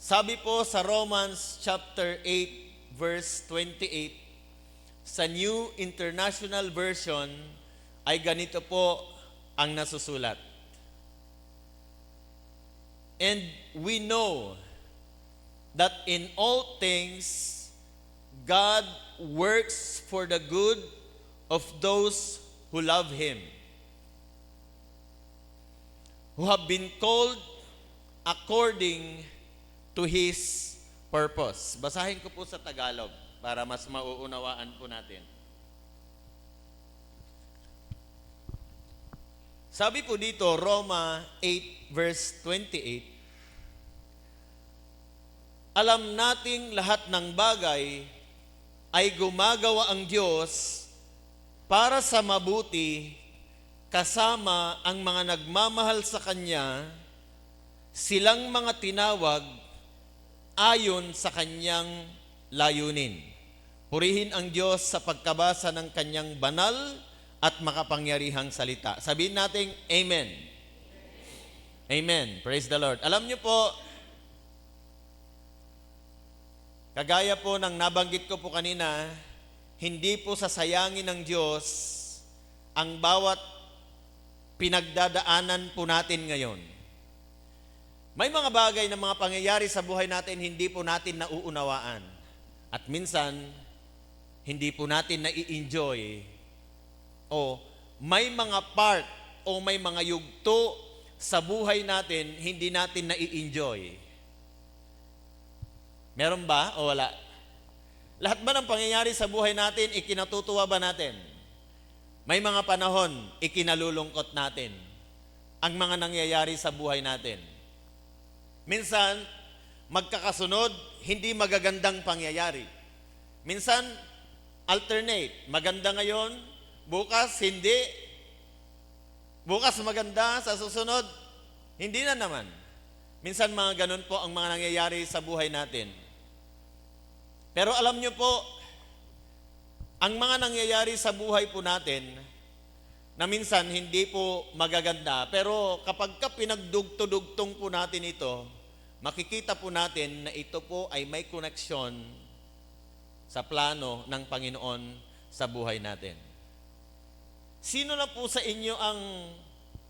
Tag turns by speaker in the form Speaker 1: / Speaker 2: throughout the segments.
Speaker 1: Sabi po sa Romans chapter 8 verse 28, sa New International Version ay ganito po ang nasusulat. And we know that in all things God works for the good of those who love Him, who have been called according to His purpose. Basahin ko po sa Tagalog para mas mauunawaan po natin. Sabi po dito, Roma 8 verse 28, alam nating lahat ng bagay ay gumagawa ang Diyos para sa mabuti kasama ang mga nagmamahal sa Kanya, silang mga tinawag ayon sa Kanyang layunin. Purihin ang Diyos sa pagkabasa ng Kanyang banal at makapangyarihang salita. Sabihin natin, Amen. Amen. Praise the Lord. Alam niyo po, kagaya po ng nabanggit ko po kanina, hindi po sasayangin ng Diyos ang bawat pinagdadaanan po natin ngayon. May mga bagay na mga pangyayari sa buhay natin hindi po natin nauunawaan. At minsan, hindi po natin nai-enjoy. O may mga part o may mga yugto sa buhay natin hindi natin nai-enjoy. Meron ba o wala? Lahat ba ng pangyayari sa buhay natin, ikinatutuwa ba natin? May mga panahon, ikinalulungkot natin ang mga nangyayari sa buhay natin. Minsan, magkakasunod, hindi magagandang pangyayari. Minsan, alternate. Maganda ngayon, bukas hindi. Bukas maganda, sa susunod, hindi na naman. Minsan mga ganun po ang mga nangyayari sa buhay natin. Pero alam nyo po, ang mga nangyayari sa buhay po natin, na minsan hindi po magaganda, pero kapag ka pinagdugto-dugtong po natin ito, makikita po natin na ito po ay may koneksyon sa plano ng Panginoon sa buhay natin. Sino na po sa inyo ang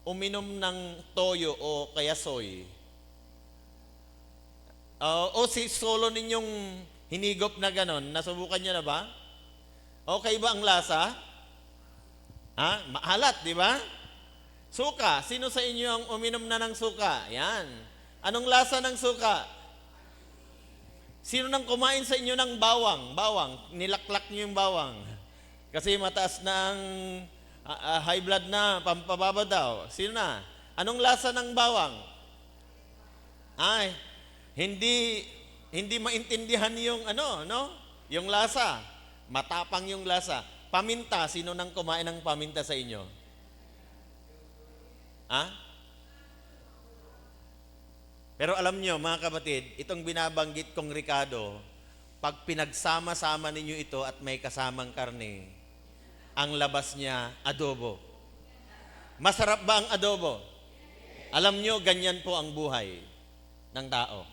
Speaker 1: uminom ng toyo o kaya soy? O si solo ninyong hinigop na ganon, nasubukan nyo na ba? Okay ba ang lasa? Maalat, di ba? Suka, sino sa inyo ang uminom na ng suka? Yan. Anong lasa ng suka? Sino nang kumain sa inyo ng bawang? Bawang, nilaklak nyo yung bawang. Kasi mataas na ang high blood na, pampababa daw. Sino na? Anong lasa ng bawang? Ay, hindi maintindihan yung yung lasa. Matapang yung lasa. Paminta, sino nang kumain ng paminta sa inyo? Pero alam nyo, mga kapatid, itong binabanggit kong Ricardo, pag pinagsama-sama ninyo ito at may kasamang karne, ang labas niya, adobo. Masarap ba ang adobo? Alam nyo, ganyan po ang buhay ng tao.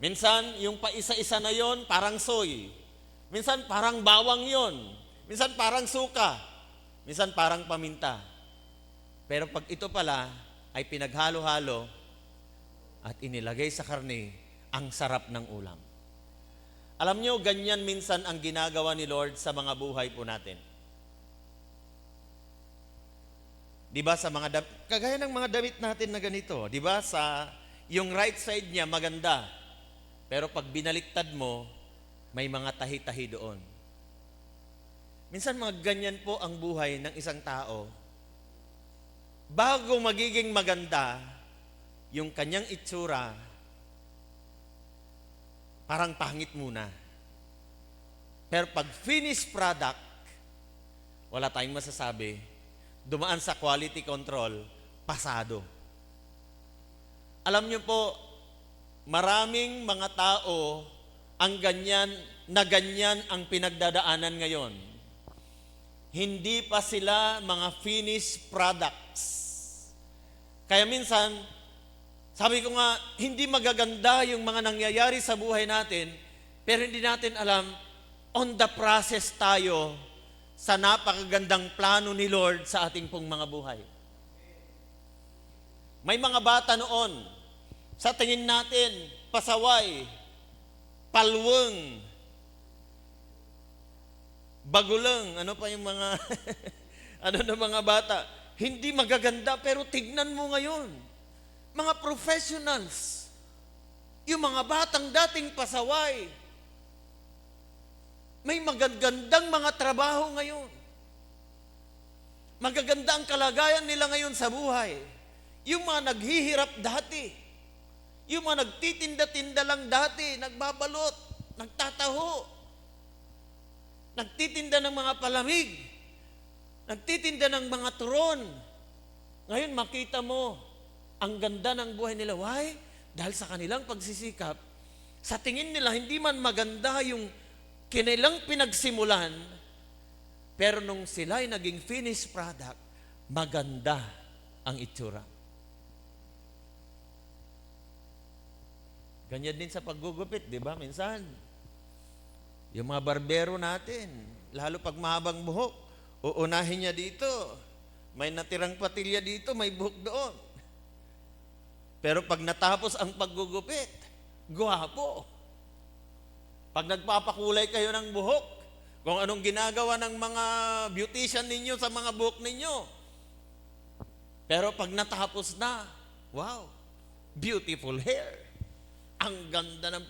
Speaker 1: Minsan, yung paisa-isa na yon parang soy. Minsan, parang bawang yon. Minsan, parang suka. Minsan, parang paminta. Pero pag ito pala ay pinaghalo-halo at inilagay sa karne, ang sarap ng ulam. Alam nyo, ganyan minsan ang ginagawa ni Lord sa mga buhay po natin. Diba sa mga kagaya ng mga damit natin na ganito, diba sa yung right side niya maganda, pero pag binaliktad mo, may mga tahi-tahi doon. Minsan mga ganyan po ang buhay ng isang tao. Bago magiging maganda, yung kanyang itsura, parang pangit muna. Pero pag finished product, wala tayong masasabi, dumaan sa quality control, pasado. Alam niyo po, maraming mga tao ang ganyan ang pinagdadaanan ngayon. Hindi pa sila mga finished products. Kaya minsan, Sabi ko nga, hindi magaganda yung mga nangyayari sa buhay natin, pero hindi natin alam, on the process tayo sa napakagandang plano ni Lord sa ating pong mga buhay. May mga bata noon, sa tingin natin, pasaway, palweng, bagulang, ano pa yung mga, ano na mga bata, hindi magaganda, pero tignan mo ngayon, mga professionals, yung mga batang dating pasaway, may magagandang mga trabaho ngayon. Magaganda ang kalagayan nila ngayon sa buhay. Yung mga naghihirap dati, yung mga nagtitinda-tinda lang dati, nagbabalot, nagtataho, nagtitinda ng mga palamig, nagtitinda ng mga turon. Ngayon makita mo, ang ganda ng buhay nila. Why? Dahil sa kanilang pagsisikap, sa tingin nila, hindi man maganda yung kanilang pinagsimulan, pero nung sila'y naging finished product, maganda ang itsura. Ganyan din sa paggugupit, di ba? Minsan, yung mga barbero natin, lalo pag mahabang buhok, uunahin niya dito. May natirang patilya dito, may buhok doon. Pero pag natapos ang paggugupit, gwapo. Pag nagpapakulay kayo ng buhok, kung anong ginagawa ng mga beautician ninyo sa mga buhok ninyo. Pero pag natapos na, wow, beautiful hair. Ang ganda ng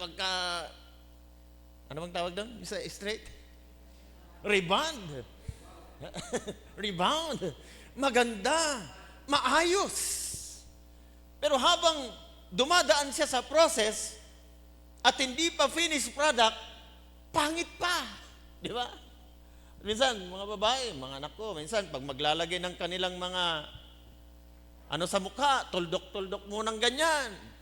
Speaker 1: ano bang tawag doon? Isa straight? Rebound. Rebound. Maganda. Maayos. Pero habang dumadaan siya sa process at hindi pa finished product, pangit pa. Di ba? Minsan, mga babae, mga anak ko, minsan pag maglalagay ng kanilang mga ano sa mukha, tuldok-tuldok munang ganyan.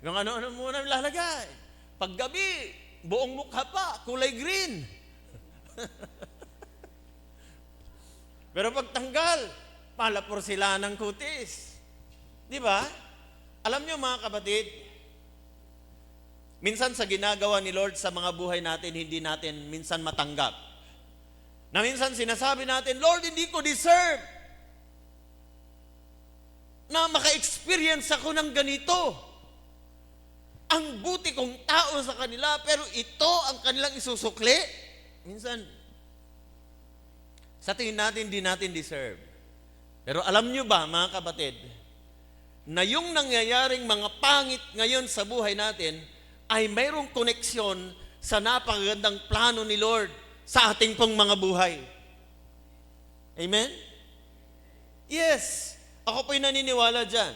Speaker 1: Kung ano-ano muna lalagay. Paggabi, buong mukha pa, kulay green. Pero pagtanggal, palapor sila ng kutis. Di ba? Alam niyo mga kapatid, minsan sa ginagawa ni Lord sa mga buhay natin, hindi natin minsan matanggap. Na minsan sinasabi natin, Lord, hindi ko deserve na maka-experience ako ng ganito. Ang buti kong tao sa kanila, pero ito ang kanilang isusukli. Minsan, sa tingin natin, hindi natin deserve. Pero alam nyo ba, mga kapatid, na yung nangyayaring mga pangit ngayon sa buhay natin ay mayroong koneksyon sa napakagandang plano ni Lord sa ating pong mga buhay. Amen? Yes, ako po'y naniniwala dyan.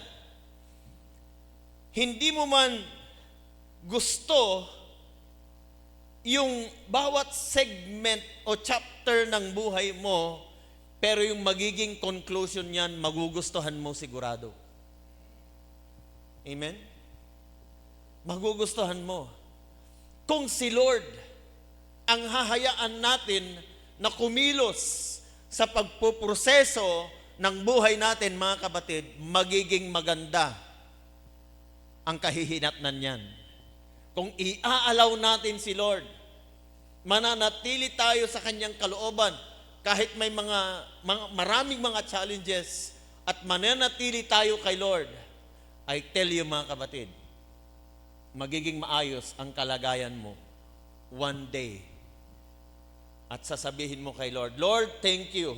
Speaker 1: Hindi mo man gusto yung bawat segment o chapter ng buhay mo, pero yung magiging conclusion niyan, magugustuhan mo sigurado. Amen? Magugustuhan mo. Kung si Lord ang hahayaan natin na kumilos sa pagpuproseso ng buhay natin, mga kapatid, magiging maganda ang kahihinatnan niyan. Kung iaalaw natin si Lord, mananatili tayo sa kanyang kalooban, kahit may maraming mga challenges at mananatili tayo kay Lord, I tell you mga kapatid, magiging maayos ang kalagayan mo one day. At sasabihin mo kay Lord, Lord, thank you.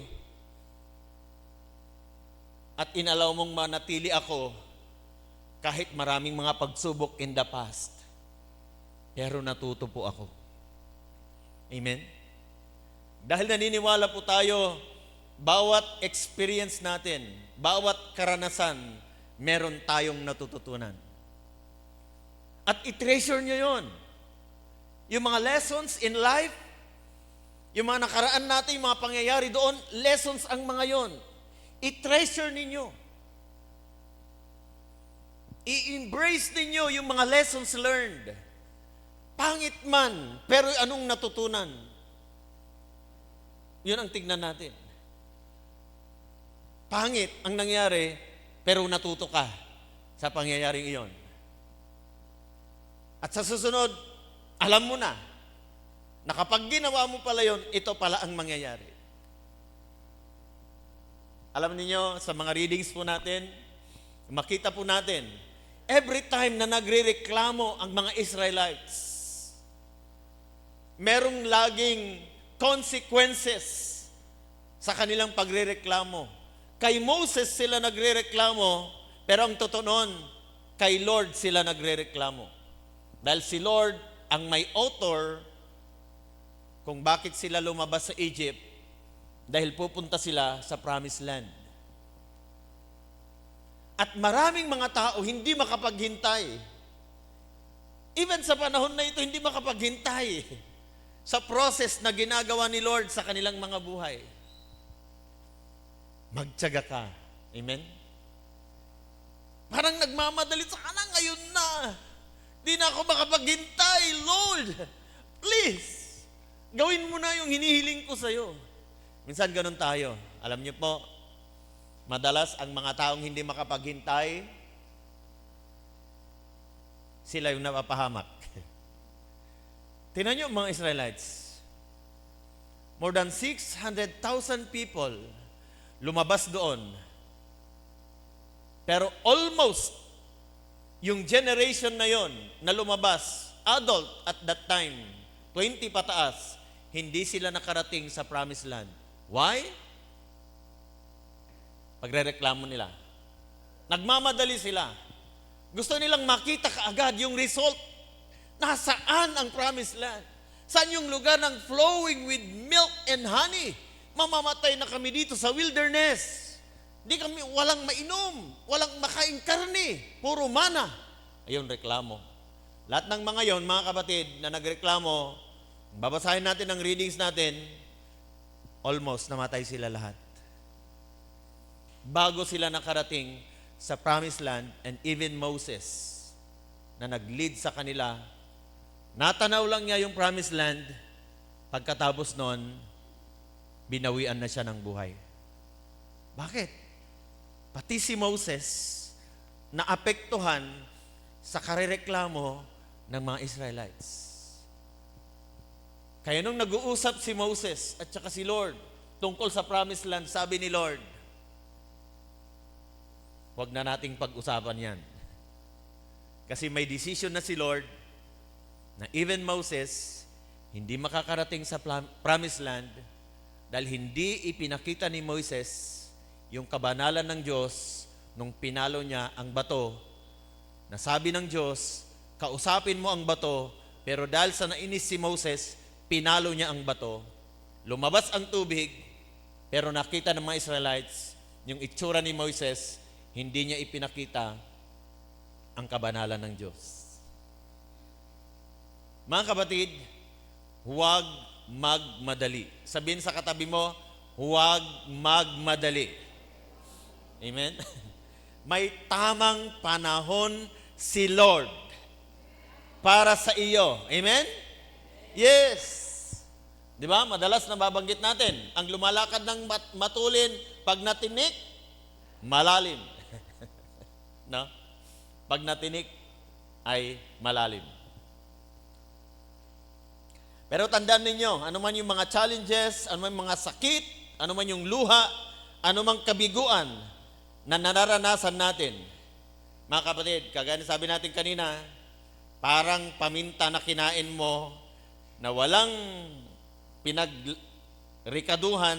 Speaker 1: At inalaw mong manatili ako kahit maraming mga pagsubok in the past. Pero natuto po ako. Amen? Dahil naniniwala po tayo, bawat experience natin, bawat karanasan, meron tayong natututunan. At i-treasure nyo yun. Yung mga lessons in life, yung mga nakaraan natin, yung mga pangyayari doon, lessons ang mga yon. I-treasure ninyo. I-embrace ninyo yung mga lessons learned. Pangit man, pero anong natutunan? Yun ang tignan natin. Pangit ang nangyari, pero natuto ka sa pangyayaring iyon. At sa susunod, alam mo na kapag ginawa mo pala yon, ito pala ang mangyayari. Alam niyo sa mga readings po natin, makita po natin, every time na nagrereklamo ang mga Israelites, merong laging consequences sa kanilang pagrereklamo. Kay Moses sila nagrereklamo, pero ang totoo nun, kay Lord sila nagrereklamo. Dahil si Lord ang may author kung bakit sila lumabas sa Egypt, dahil pupunta sila sa Promised Land. At maraming mga tao hindi makapaghintay. Even sa panahon na ito, hindi makapaghintay sa process na ginagawa ni Lord sa kanilang mga buhay. Magtiyaga ka. Amen? Parang nagmamadali sa kanan, ngayon na. Di na ako makapaghintay, Lord. Please, gawin mo na yung hinihiling ko sa'yo. Minsan ganun tayo. Alam niyo po, madalas ang mga taong hindi makapaghintay, sila yung napapahamak. Tingnan niyo mga Israelites. More than 600,000 people lumabas doon. Pero almost yung generation na yon na lumabas, adult at that time, 20 pataas, hindi sila nakarating sa Promised Land. Why? Pagrereklamo nila. Nagmamadali sila. Gusto nilang makita kaagad yung result. Nasaan ang Promised Land? Saan yung lugar ng flowing with milk and honey? Mamamatay na kami dito sa wilderness. Di kami, walang mainom, walang makain karne, puro mana. Ayun, reklamo. Lahat ng mga yon, mga kapatid, na nagreklamo, babasahin natin ang readings natin, almost namatay sila lahat. Bago sila nakarating sa Promised Land, and even Moses, na nag-lead sa kanila, natanaw lang niya yung Promised Land, pagkatapos nun, binawian na siya ng buhay. Bakit? Pati si Moses, naapektuhan sa karereklamo ng mga Israelites. Kaya nung nag-uusap si Moses at saka si Lord tungkol sa Promised Land, sabi ni Lord, huwag na nating pag-usapan yan. Kasi may decision na si Lord na even Moses hindi makakarating sa Promised Land dahil hindi ipinakita ni Moses yung kabanalan ng Diyos nung pinalo niya ang bato. Nasabi ng Diyos, kausapin mo ang bato, pero dahil sa nainis si Moses, pinalo niya ang bato. Lumabas ang tubig, pero nakita ng mga Israelites, yung itsura ni Moses, hindi niya ipinakita ang kabanalan ng Diyos. Mga kapatid, huwag magmadali. Sabihin sa katabi mo, huwag magmadali. Amen? May tamang panahon si Lord para sa iyo. Amen? Yes. Di ba? Madalas nababanggit natin, ang lumalakad ng matulin, pag natinik, malalim. No? Pag natinik, ay malalim. Pero tandaan ninyo, ano man yung mga challenges, ano man yung mga sakit, ano man yung luha, ano man kabiguan na nararanasan natin. Mga kapatid, kagaya sabi natin kanina, parang paminta na kinain mo na walang pinagrikaduhan,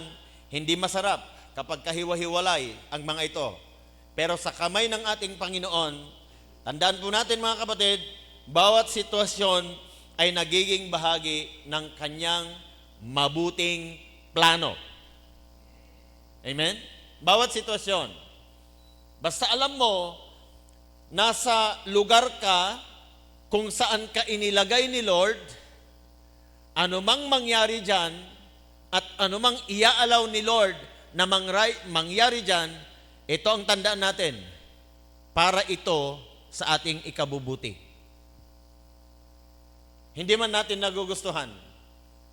Speaker 1: hindi masarap kapag kahiwa-hiwalay ang mga ito. Pero sa kamay ng ating Panginoon, tandaan po natin mga kapatid, bawat sitwasyon ay nagiging bahagi ng kanyang mabuting plano. Amen? Bawat sitwasyon. Basta alam mo, nasa lugar ka kung saan ka inilagay ni Lord, anumang mangyari dyan, at anumang iaalaw ni Lord na mangyari dyan, ito ang tandaan natin, para ito sa ating ikabubuti. Hindi man natin nagugustuhan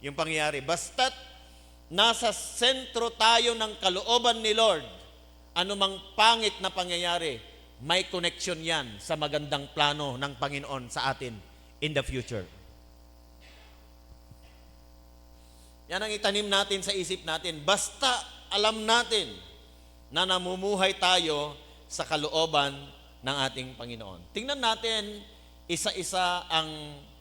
Speaker 1: yung pangyayari. Basta't nasa sentro tayo ng kalooban ni Lord anumang pangit na pangyayari, may connection yan sa magandang plano ng Panginoon sa atin in the future. Yan ang itanim natin sa isip natin. Basta alam natin na namumuhay tayo sa kalooban ng ating Panginoon. Tingnan natin isa-isa ang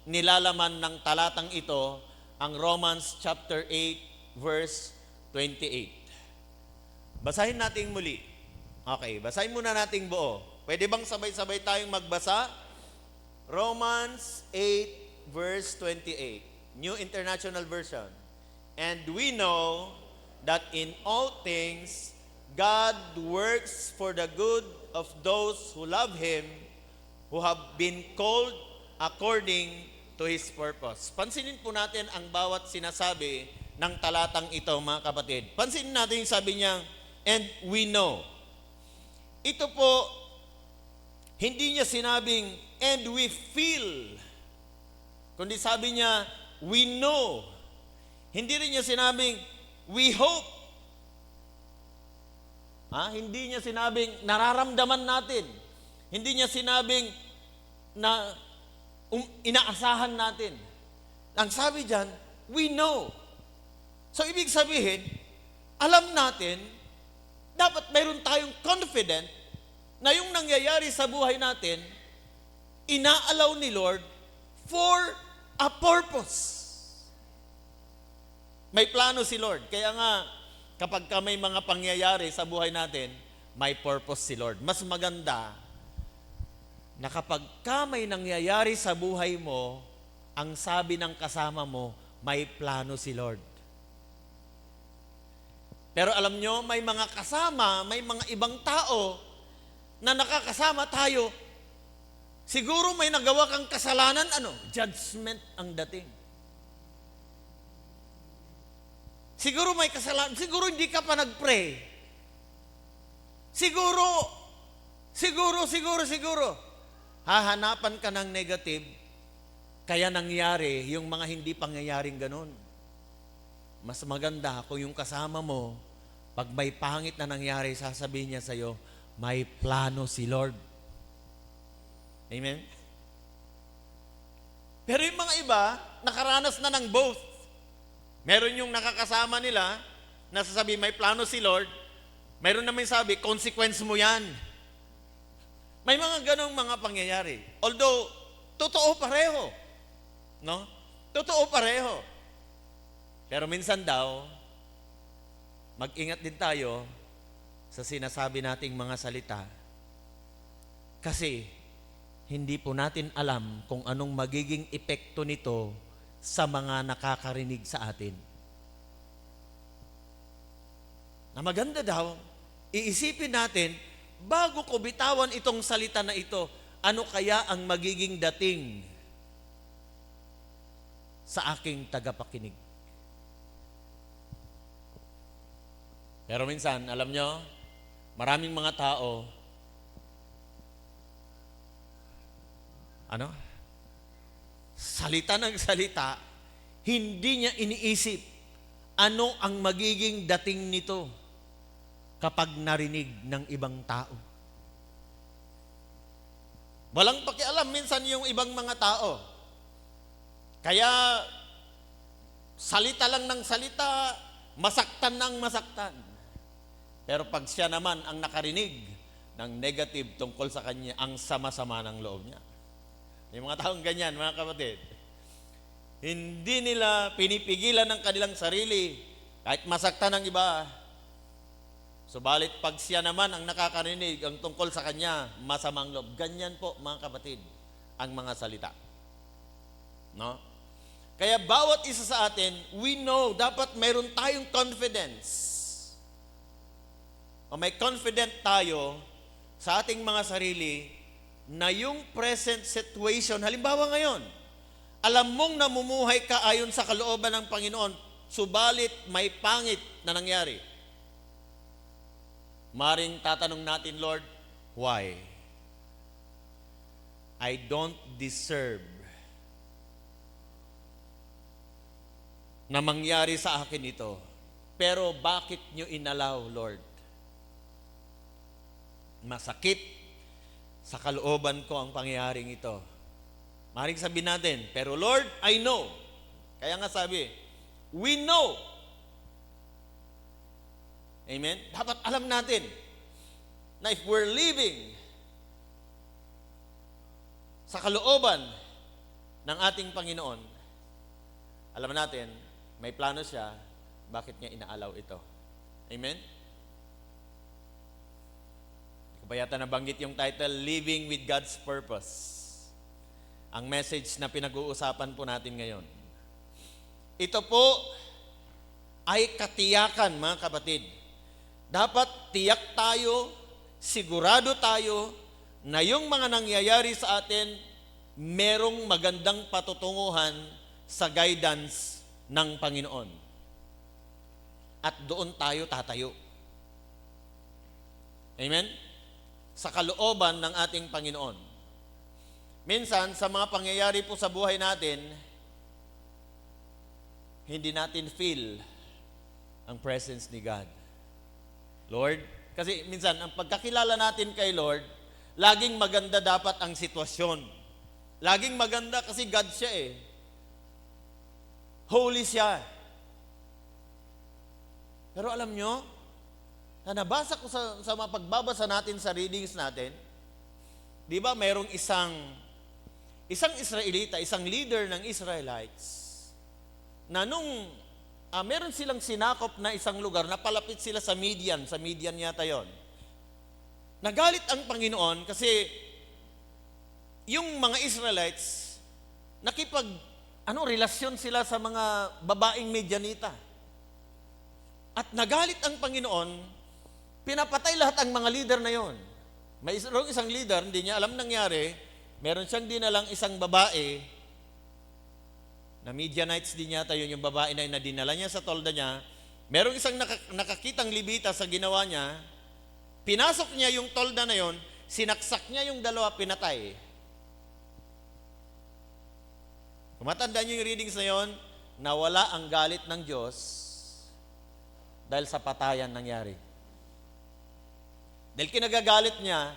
Speaker 1: nilalaman ng talatang ito, ang Romans chapter 8 verse 28. Basahin natin muli. Okay, basahin muna natin buo. Pwede bang sabay-sabay tayong magbasa? Romans 8 verse 28, New International Version. And we know that in all things God works for the good of those who love Him, who have been called according to His purpose. Pansinin po natin ang bawat sinasabi ng talatang ito, mga kapatid. Pansinin natin yung sabi niya, and we know. Ito po, hindi niya sinabing, and we feel. Kundi sabi niya, we know. Hindi rin niya sinabing, we hope. Hindi niya sinabing, nararamdaman natin. Hindi niya sinabing, na inaasahan natin. Ang sabi diyan, we know. So ibig sabihin, alam natin, dapat mayroon tayong confident na yung nangyayari sa buhay natin, inaalaw ni Lord for a purpose. May plano si Lord. Kaya nga, kapag ka may mga pangyayari sa buhay natin, may purpose si Lord. Mas maganda na kapag ka may nangyayari sa buhay mo, ang sabi ng kasama mo, may plano si Lord. Pero alam nyo, may mga kasama, may mga ibang tao na nakakasama tayo. Siguro may nagawa kang kasalanan, judgment ang dating. Siguro may kasalanan, siguro hindi ka pa nag-pray. Siguro. Hahanapan ka ng negative, kaya nangyari yung mga hindi pangyayaring ganun. Mas maganda kung yung kasama mo, pag may pangit na nangyari, sasabihin niya sa'yo, may plano si Lord. Amen? Pero yung mga iba, nakaranas na ng both. Meron yung nakakasama nila, nasasabi may plano si Lord. Meron naman sabi, consequence mo yan. May mga ganong mga pangyayari. Although, totoo pareho. No? Totoo pareho. Pero minsan daw, mag-ingat din tayo sa sinasabi nating mga salita. Kasi, hindi po natin alam kung anong magiging epekto nito sa mga nakakarinig sa atin. Na maganda daw, iisipin natin, bago ko bitawan itong salita na ito, ano kaya ang magiging dating sa aking tagapakinig? Pero minsan, alam nyo, maraming mga tao, salita ng salita, hindi niya iniisip ano ang magiging dating nito kapag narinig ng ibang tao. Walang pakialam minsan yung ibang mga tao. Kaya, salita lang ng salita, masaktan ng masaktan. Pero pag siya naman ang nakarinig ng negative tungkol sa kanya, ang sama-sama ng loob niya. Yung mga taong ganyan, mga kapatid, hindi nila pinipigilan ng kanilang sarili kahit masaktan ng iba. Subalit pag siya naman ang nakakarinig ang tungkol sa kanya, masamang loob. Ganyan po, mga kapatid, ang mga salita. No? Kaya bawat isa sa atin, we know, dapat mayroon tayong confidence. O may confident tayo sa ating mga sarili na yung present situation, halimbawa ngayon, alam mong namumuhay ka ayon sa kalooban ng Panginoon, subalit may pangit na nangyari. Maring tatanong natin, Lord, why? I don't deserve na mangyari sa akin ito. Pero bakit nyo inalaw, Lord? masakit sa kalooban ko ang pangyayaring ito. Maring sabihin natin, pero Lord, I know. Kaya nga sabi, we know. Amen? Dapat alam natin na if we're living sa kalooban ng ating Panginoon, alam natin, may plano siya, bakit niya inaalaw ito. Amen? Hindi ko ba yata nabanggit yung title, Living with God's Purpose. Ang message na pinag-uusapan po natin ngayon. Ito po ay katiyakan, mga kapatid. Dapat tiyak tayo, sigurado tayo, na yung mga nangyayari sa atin, merong magandang patutunguhan sa guidance ng Panginoon. At doon tayo tatayo. Amen? Sa kalooban ng ating Panginoon. Minsan, sa mga pangyayari po sa buhay natin, hindi natin feel ang presence ni God. Lord, kasi minsan, ang pagkakilala natin kay Lord, laging maganda dapat ang sitwasyon. Laging maganda kasi God siya eh. Holy siya. Pero alam nyo, na nabasa ko sa mga pagbabasa natin sa readings natin, di ba mayroong isang Israelita, isang leader ng Israelites, na nung meron silang sinakop na isang lugar, napalapit sila sa Midian yata yon. Nagalit ang Panginoon kasi yung mga Israelites, relasyon sila sa mga babaeng Midianita. At nagalit ang Panginoon, pinapatay lahat ang mga leader na yon. May isang leader, hindi niya alam nangyari, meron siyang dinalang isang babae, na Midianites din yata yun, yung babae na dinala niya sa tolda niya. Merong isang nakakitang Libita sa ginawa niya, pinasok niya yung tolda na yon, sinaksak niya yung dalawa, pinatay. Kumatandaan niyo yung readings na yon, nawala ang galit ng Diyos dahil sa patayan nangyari. Dahil kinagagalit niya,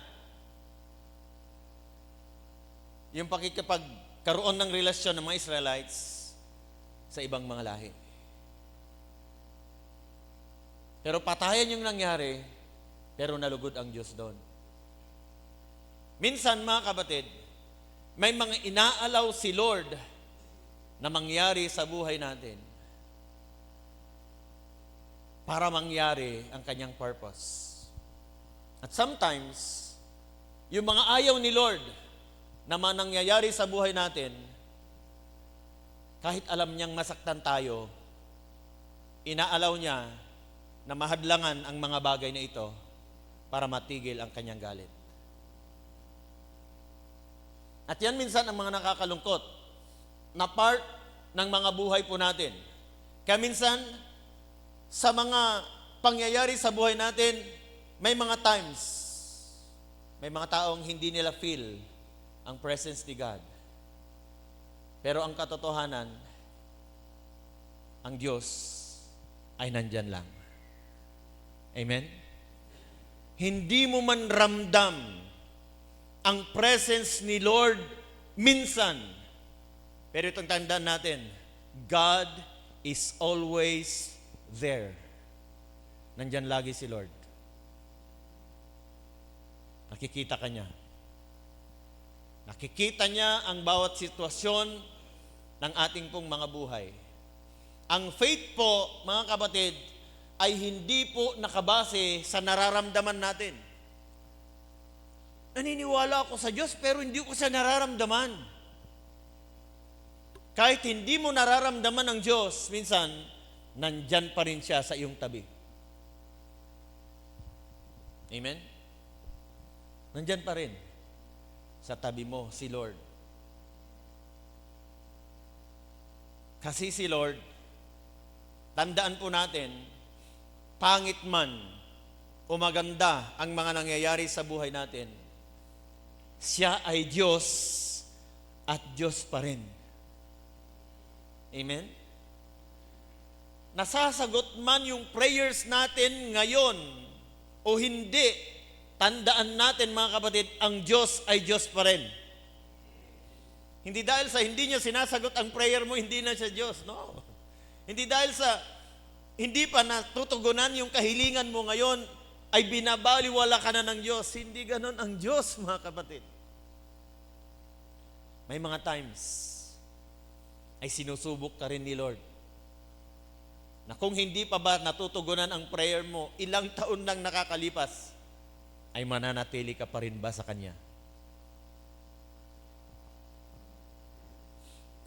Speaker 1: yung pakikipagkaroon ng relasyon ng mga Israelites sa ibang mga lahi. Pero patayan yung nangyari, pero nalugod ang Diyos doon. Minsan, mga kapatid, may mga inaalaw si Lord na mangyari sa buhay natin para mangyari ang kanyang purpose. At sometimes, yung mga ayaw ni Lord na nangyayari sa buhay natin, kahit alam niyang masaktan tayo, inaalaw niya na mahadlangan ang mga bagay na ito para matigil ang kanyang galit. At yan minsan ang mga nakakalungkot na part ng mga buhay po natin. Kaya minsan, sa mga pangyayari sa buhay natin, may mga times, may mga taong hindi nila feel ang presence ni God. Pero ang katotohanan, ang Diyos ay nandyan lang. Amen? Hindi mo man ramdam ang presence ni Lord minsan. Pero itong tandaan natin, God is always there. Nandyan lagi si Lord. Nakikita ka niya. Nakikita niya ang bawat sitwasyon ng ating pong mga buhay. Ang faith po, mga kapatid, ay hindi po nakabase sa nararamdaman natin. Naniniwala ako sa Diyos pero hindi ko siya nararamdaman. Kahit hindi mo nararamdaman ng Diyos, minsan, nandyan pa rin siya sa iyong tabi. Amen? Nandyan pa rin sa tabi mo si Lord. Kasi si Lord, tandaan po natin, pangit man o maganda ang mga nangyayari sa buhay natin, siya ay Diyos at Diyos pa rin. Amen? Nasasagot man yung prayers natin ngayon o hindi, tandaan natin mga kapatid, ang Diyos ay Diyos pa rin. Hindi dahil sa hindi niya sinasagot ang prayer mo, hindi na siya Diyos. No. Hindi dahil sa hindi pa natutugunan yung kahilingan mo ngayon, ay binabaliwala ka na ng Diyos. Hindi ganon ang Diyos, mga kapatid. May mga times ay sinusubok ka rin ni Lord na kung hindi pa ba natutugunan ang prayer mo, ilang taon nang nakakalipas, ay mananatili ka pa rin ba sa Kanya?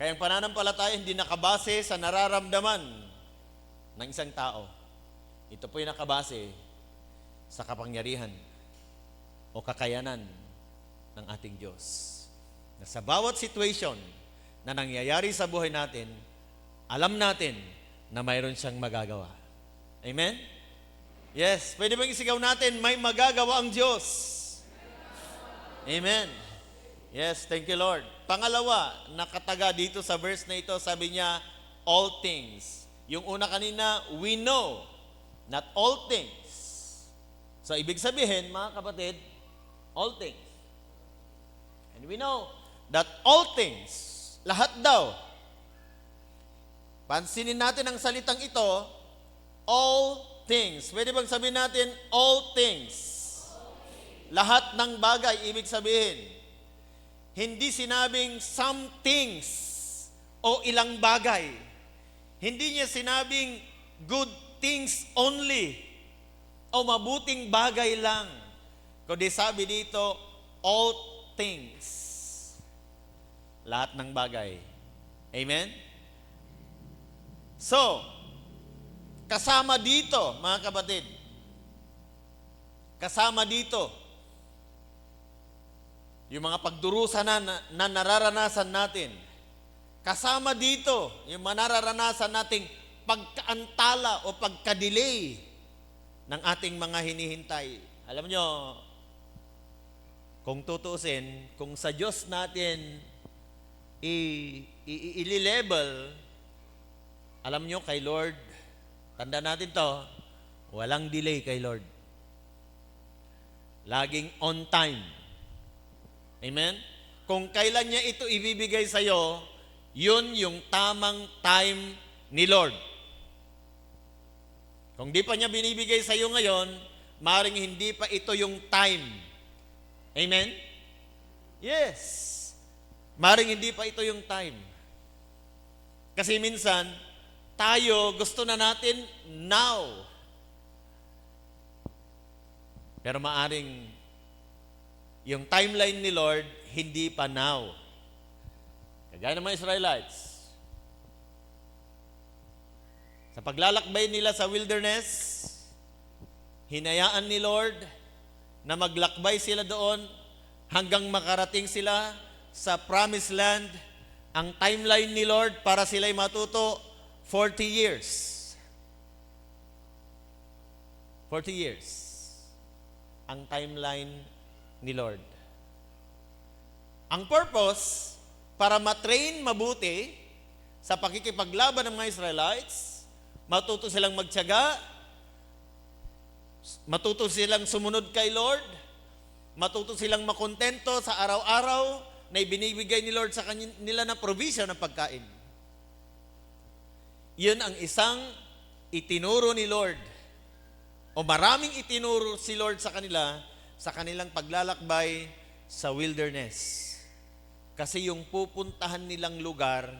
Speaker 1: Kaya ang pananampalataya hindi nakabase sa nararamdaman ng isang tao. Ito po yung nakabase sa kapangyarihan o kakayanan ng ating Diyos. Na sa bawat situation na nangyayari sa buhay natin, alam natin na mayroon siyang magagawa. Amen? Yes. Pwede bang isigaw natin, may magagawa ang Diyos? Amen. Yes, thank you Lord. Pangalawa, nakataga dito sa verse na ito, sabi niya, all things. Yung una kanina, we know, not all things. So, ibig sabihin, mga kapatid, all things. And we know that all things, lahat daw, pansinin natin ang salitang ito, all things. Pwede bang sabihin natin, all things? Lahat ng bagay, ibig sabihin. Hindi sinabing some things o ilang bagay. Hindi niya sinabing good things only o mabuting bagay lang. Kundi sabi dito, all things. Lahat ng bagay. Amen? So, kasama dito, mga kapatid, kasama dito, yung mga pagdurusa na nararanasan natin, kasama dito, yung manararanasan nating pagkaantala o pagka-delay ng ating mga hinihintay. Alam nyo, kung tutuusin, kung sa Diyos natin i-level, alam nyo, kay Lord, tanda natin to, walang delay kay Lord. Laging on time. Amen? Kung kailan niya ito ibibigay sa iyo, yun yung tamang time ni Lord. Kung di pa niya binibigay sa iyo ngayon, maring hindi pa ito yung time. Amen? Yes. Maring hindi pa ito yung time. Kasi minsan, tayo gusto na natin now. Pero maaring yung timeline ni Lord, hindi pa now. Kagaya ng mga Israelites. Sa paglalakbay nila sa wilderness, hinayaan ni Lord na maglakbay sila doon hanggang makarating sila sa promised land. Ang timeline ni Lord para sila'y matuto, 40 years. 40 years. Ang timeline ni Lord. Ang purpose, para matrain mabuti sa pakikipaglaban ng mga Israelites, matuto silang magtiyaga, matuto silang sumunod kay Lord, matuto silang makontento sa araw-araw na ibinibigay ni Lord sa kanila na provision ng pagkain. Yun ang isang itinuro ni Lord, o maraming itinuro si Lord sa kanila, sa kanilang paglalakbay sa wilderness. Kasi yung pupuntahan nilang lugar,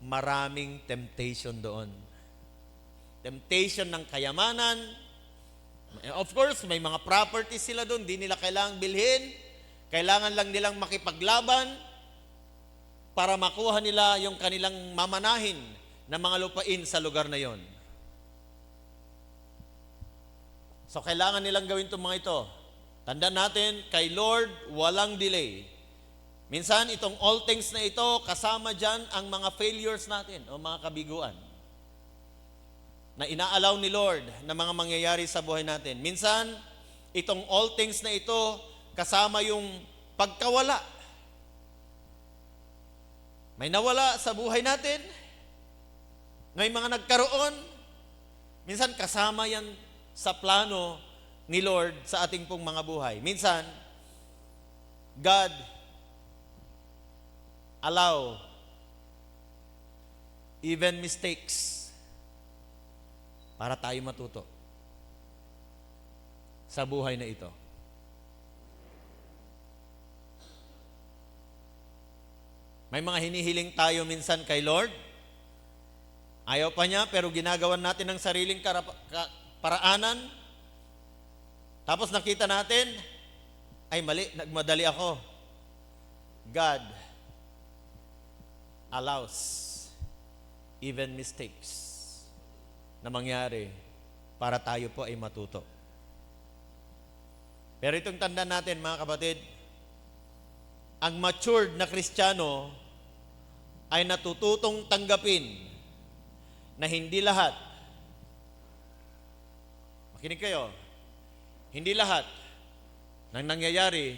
Speaker 1: maraming temptation doon. Temptation ng kayamanan. Of course, may mga properties sila doon, di nila kailangang bilhin. Kailangan lang nilang makipaglaban para makuha nila yung kanilang mamanahin na mga lupain sa lugar na yon. So, kailangan nilang gawin itong mga ito. Tandaan natin, kay Lord, walang delay. Minsan, itong all things na ito, kasama dyan ang mga failures natin o mga kabiguan na inaalaw ni Lord na mga mangyayari sa buhay natin. Minsan, itong all things na ito, kasama yung pagkawala. May nawala sa buhay natin, may mga nagkaroon, minsan kasama yan sa plano ni Lord sa ating pong mga buhay. Minsan, God allow even mistakes para tayo matuto sa buhay na ito. May mga hinihiling tayo minsan kay Lord. Ayaw pa niya, pero ginagawan natin ng sariling paraanan. Tapos nakita natin, ay mali, nagmadali ako. God allows even mistakes na mangyari para tayo po ay matuto. Pero itong tandaan natin, mga kapatid, ang matured na Kristiyano ay natututong tanggapin na hindi lahat, makinig kayo, hindi lahat ng nangyayari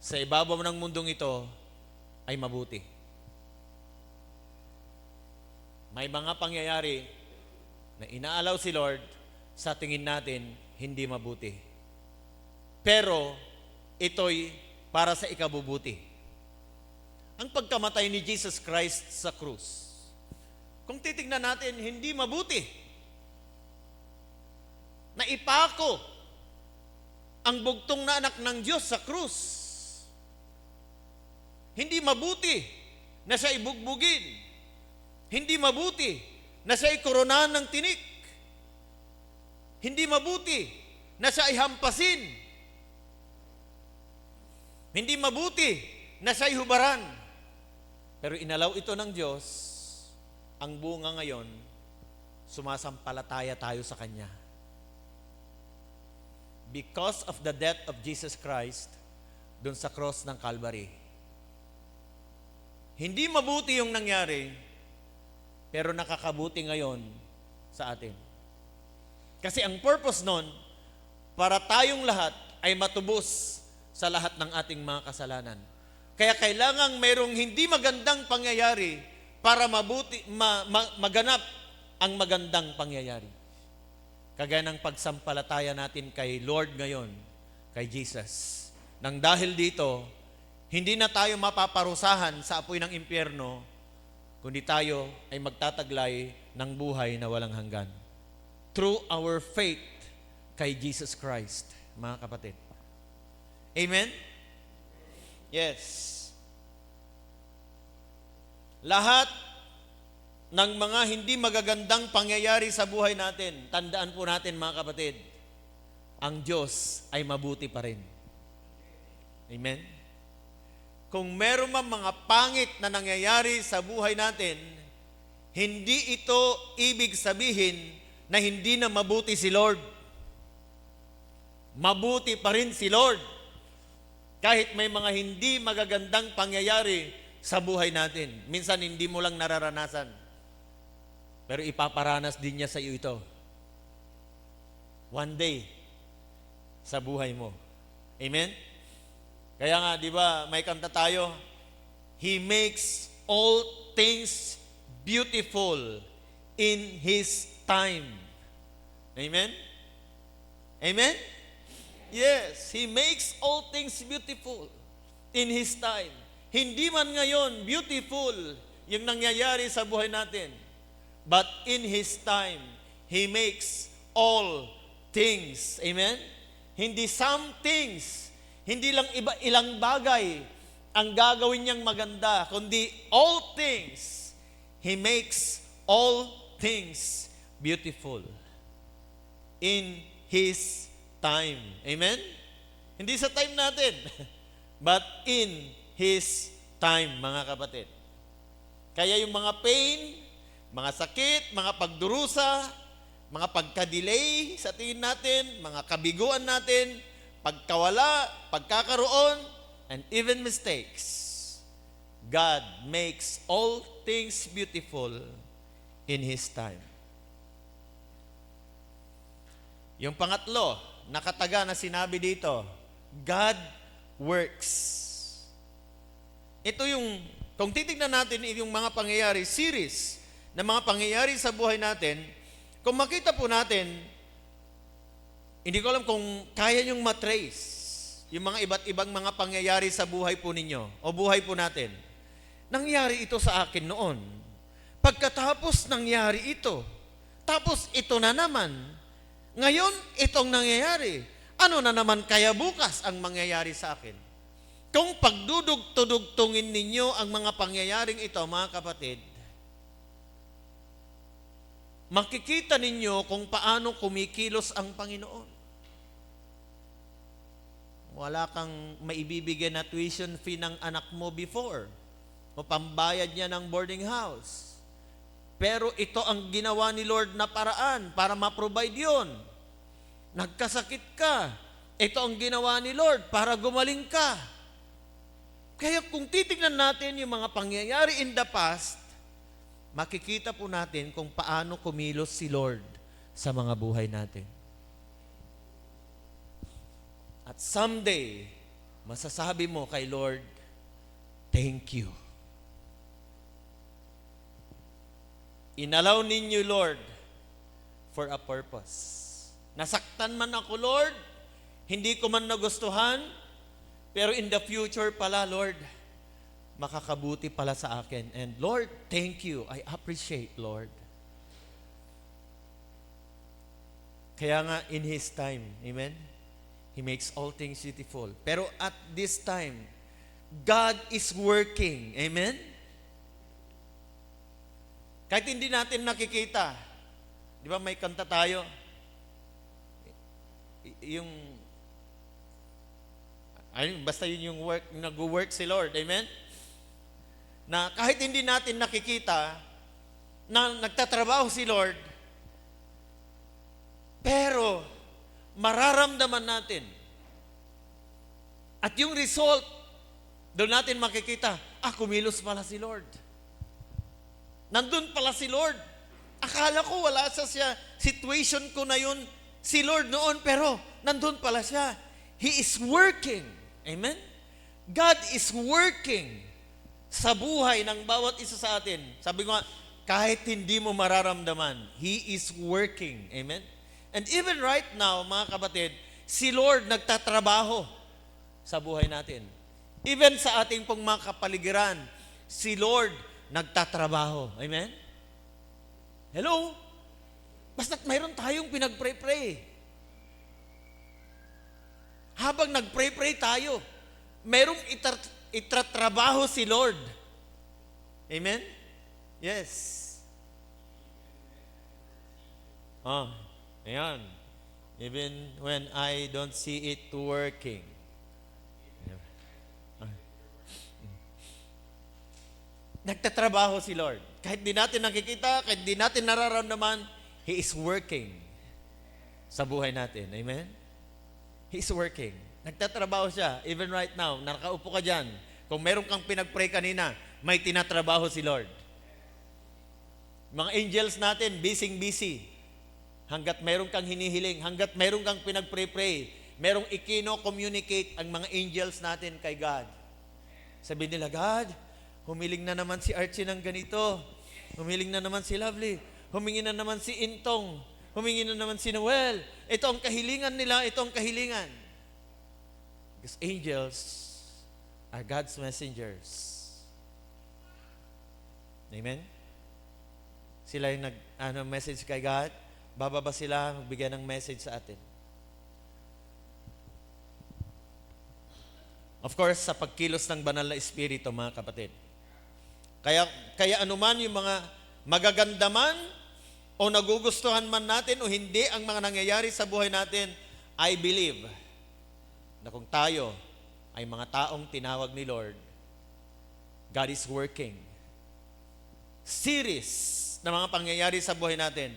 Speaker 1: sa ibabaw ng mundong ito ay mabuti. May mga pangyayari na inaalaw si Lord sa tingin natin hindi mabuti. Pero ito'y para sa ikabubuti. Ang pagkamatay ni Jesus Christ sa krus, kung titignan natin, hindi mabuti. Naipako ang bugtong na anak ng Diyos sa krus. Hindi mabuti na siya ibugbugin. Hindi mabuti na siya ikoronahan ng tinik. Hindi mabuti na siya ihampasin. Hindi mabuti na siya ihubaran. Pero inalaw ito ng Diyos, ang bunga ngayon, sumasampalataya tayo sa Kanya. Because of the death of Jesus Christ, dun sa cross ng Calvary. Hindi mabuti yung nangyari, pero nakakabuti ngayon sa atin. Kasi ang purpose nun, para tayong lahat ay matubos sa lahat ng ating mga kasalanan. Kaya kailangang mayroong hindi magandang pangyayari para maganap ang magandang pangyayari. Kagaya ng pagsampalataya natin kay Lord ngayon, kay Jesus. Nang dahil dito, hindi na tayo mapaparusahan sa apoy ng impyerno, kundi tayo ay magtataglay ng buhay na walang hanggan. Through our faith kay Jesus Christ, mga kapatid. Amen? Yes. Lahat ng mga hindi magagandang pangyayari sa buhay natin, tandaan po natin, mga kapatid, ang Diyos ay mabuti pa rin. Amen? Kung meron man mga pangit na nangyayari sa buhay natin, hindi ito ibig sabihin na hindi na mabuti si Lord. Mabuti pa rin si Lord. Kahit may mga hindi magagandang pangyayari sa buhay natin. Minsan hindi mo lang nararanasan. Pero ipaparanas din niya sa iyo ito. One day, sa buhay mo. Amen? Kaya nga, di ba, may kanta tayo, He makes all things beautiful in His time. Amen? Amen? Yes, He makes all things beautiful in His time. Hindi man ngayon beautiful yung nangyayari sa buhay natin. But in His time, He makes all things. Amen? Hindi some things. Hindi lang ilang bagay ang gagawin niyang maganda, kundi all things. He makes all things beautiful in His time. Amen? Hindi sa time natin, but in His time, mga kapatid. Kaya yung mga pain, mga sakit, mga pagdurusa, mga pagka-delay sa tingin natin, mga kabiguan natin, pagkawala, pagkakaroon, and even mistakes, God makes all things beautiful in His time. Yung pangatlo, nakataga na sinabi dito, God works. Ito yung, kung titignan natin yung mga pangyayari, series na mga pangyayari sa buhay natin, kung makita po natin, Hindi ko alam kung kaya niyong matrace yung mga iba't ibang mga pangyayari sa buhay po ninyo o buhay po natin. Nangyari ito sa akin noon. Pagkatapos nangyari ito, tapos ito na naman. Ngayon, itong nangyayari. Ano na naman kaya bukas ang mangyayari sa akin? Kung pagdudugtudugtungin ninyo ang mga pangyayaring ito, mga kapatid, makikita ninyo kung paano kumikilos ang Panginoon. Wala kang maibibigay na tuition fee ng anak mo before o pambayad niya ng boarding house. Pero ito ang ginawa ni Lord na paraan para ma-provide yun. Nagkasakit ka. Ito ang ginawa ni Lord para gumaling ka. Kaya kung titignan natin yung mga pangyayari in the past, makikita po natin kung paano kumilos si Lord sa mga buhay natin. At someday, masasabi mo kay Lord, thank you. Inalaw ninyo, Lord, for a purpose. Nasaktan man ako, Lord, hindi ko man nagustuhan, pero in the future pala, Lord, makakabuti pala sa akin. And Lord, thank you. I appreciate, Lord. Kaya nga, in His time, amen? He makes all things beautiful. Pero at this time, God is working. Amen? Kahit hindi natin nakikita. Di ba may kanta tayo? Basta yun yung work, nag-work si Lord. Amen? Na kahit hindi natin nakikita, na nagtatrabaho si Lord, pero mararamdaman natin. At yung result, doon natin makikita, kumilos pala si Lord. Nandun pala si Lord. Akala ko wala siya situation ko na yun, si Lord noon, pero nandun pala siya. He is working. Amen? God is working sa buhay ng bawat isa sa atin. Sabi ko nga, kahit hindi mo mararamdaman, He is working. Amen? And even right now, mga kapatid, si Lord nagtatrabaho sa buhay natin. Even sa ating pong mga kapaligiran, si Lord nagtatrabaho. Amen? Hello? Basta't mayroon tayong pinag-pray-pray. Habang nag-pray-pray tayo, mayroong itratrabaho si Lord. Amen? Yes. Ayan. Even when I don't see it working. Nagtatrabaho si Lord. Kahit di natin nakikita, kahit di natin nararamdaman, He is working sa buhay natin. Amen? He is working. Nagtatrabaho siya. Even right now, nakaupo ka dyan. Kung meron kang pinag-pray kanina, may tinatrabaho si Lord. Mga angels natin, busy. Hanggat meron kang hinihiling, hanggat meron kang pinag-pray, merong ikino-communicate ang mga angels natin kay God. Sabi nila, God, humiling na naman si Archie ng ganito. Humiling na naman si Lovely. Humingi na naman si Intong. Humingi na naman si Noel. Ito ang kahilingan nila, ito ang kahilingan. Because angels are God's messengers. Amen? Sila yung message kay God. Bababa sila, magbigay ng message sa atin. Of course, sa pagkilos ng banal na espiritu, mga kapatid. Kaya anuman yung mga magaganda man o nagugustuhan man natin o hindi ang mga nangyayari sa buhay natin, I believe na kung tayo ay mga taong tinawag ni Lord, God is working. Series na mga pangyayari sa buhay natin.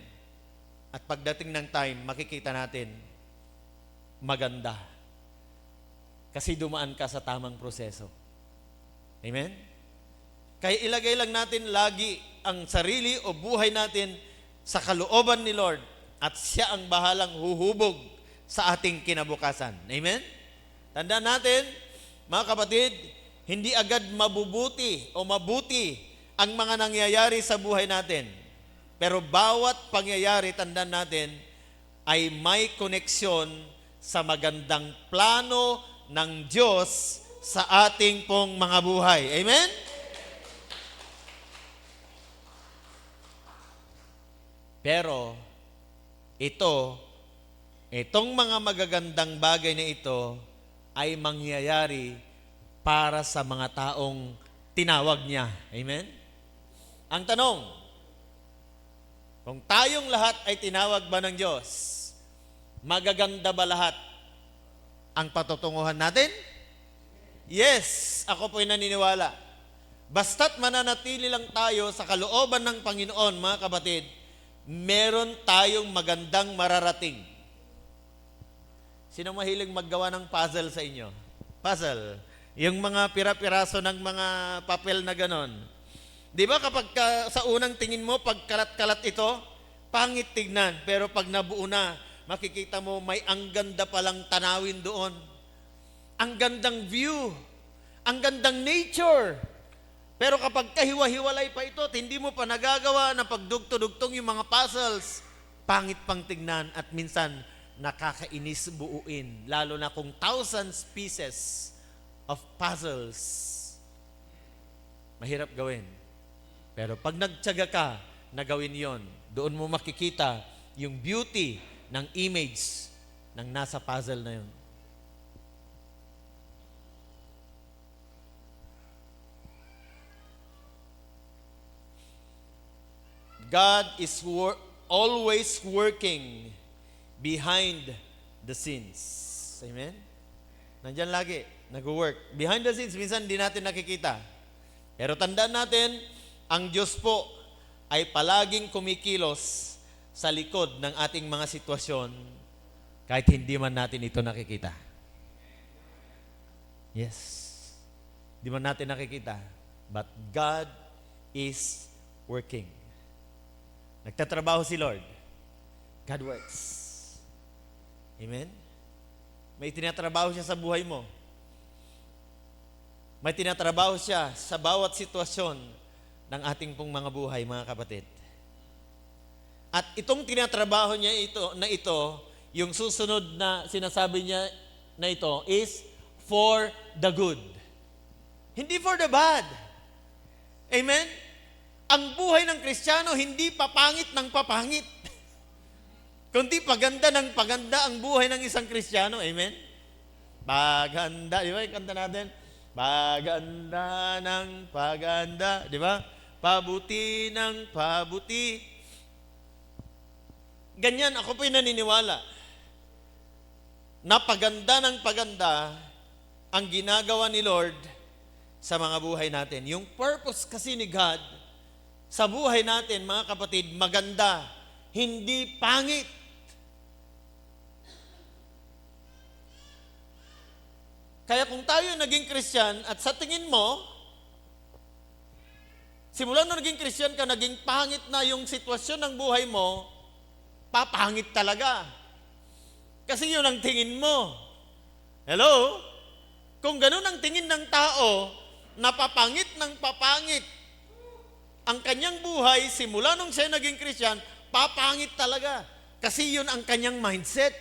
Speaker 1: At pagdating ng time, makikita natin, maganda. Kasi dumaan ka sa tamang proseso. Amen? Kaya ilagay lang natin lagi ang sarili o buhay natin sa kalooban ni Lord at siya ang bahalang huhubog sa ating kinabukasan. Amen? Tandaan natin, mga kapatid, hindi agad mabubuti o mabuti ang mga nangyayari sa buhay natin. Pero bawat pangyayari, tandaan natin, ay may koneksyon sa magandang plano ng Diyos sa ating pong mga buhay. Amen? Pero, itong mga magagandang bagay na ito ay mangyayari para sa mga taong tinawag niya. Amen? Ang tanong, kung tayong lahat ay tinawag ba ng Diyos, magaganda ba lahat ang patutunguhan natin? Yes, ako po'y naniniwala. Basta't mananatili lang tayo sa kalooban ng Panginoon, mga kapatid, meron tayong magandang mararating. Sino mahilig maggawa ng puzzle sa inyo? Puzzle. Yung mga pira-piraso ng mga papel na ganon. Di ba kapag sa unang tingin mo, pag kalat-kalat ito, pangit tignan. Pero pag nabuo na, makikita mo may ang ganda palang tanawin doon. Ang gandang view. Ang gandang nature. Pero kapag kahiwa-hiwalay pa ito at hindi mo pa nagagawa na pagdugto-dugtong yung mga puzzles, pangit pang tignan at minsan nakakainis buuin. Lalo na kung thousands pieces of puzzles. Mahirap gawin. Pero pag nagtiyaga ka na gawin yon, doon mo makikita yung beauty ng image ng nasa puzzle na yun. God is always working behind the scenes. Amen? Nandyan lagi, nag-work. Behind the scenes, minsan hindi natin nakikita. Pero tandaan natin, ang Diyos po ay palaging kumikilos sa likod ng ating mga sitwasyon kahit hindi man natin ito nakikita. Yes. Hindi man natin nakikita. But God is working. Nagtatrabaho si Lord. God works. Amen? May tinatrabaho siya sa buhay mo. May tinatrabaho siya sa bawat sitwasyon ng ating pong mga buhay, mga kapatid. At itong tinatrabaho niya ito, yung susunod na sinasabi niya na ito is for the good. Hindi for the bad. Amen? Ang buhay ng Kristiyano, hindi papangit ng papangit. Kundi paganda ng paganda ang buhay ng isang Kristiyano. Amen? Paganda. Di ba yung kanta natin? Paganda ng paganda. Di ba? Pabuti ng pabuti. Ganyan, ako po'y naniniwala na paganda ng paganda ang ginagawa ni Lord sa mga buhay natin. Yung purpose kasi ni God sa buhay natin, mga kapatid, maganda, hindi pangit. Kaya kung tayo naging Christian at sa tingin mo, simula na naging Christian ka, naging pangit na yung sitwasyon ng buhay mo, papangit talaga. Kasi yun ang tingin mo. Hello? Kung ganun ang tingin ng tao, napapangit ng papangit, ang kanyang buhay, simula nung siya naging Christian, papangit talaga. Kasi yun ang kanyang mindset.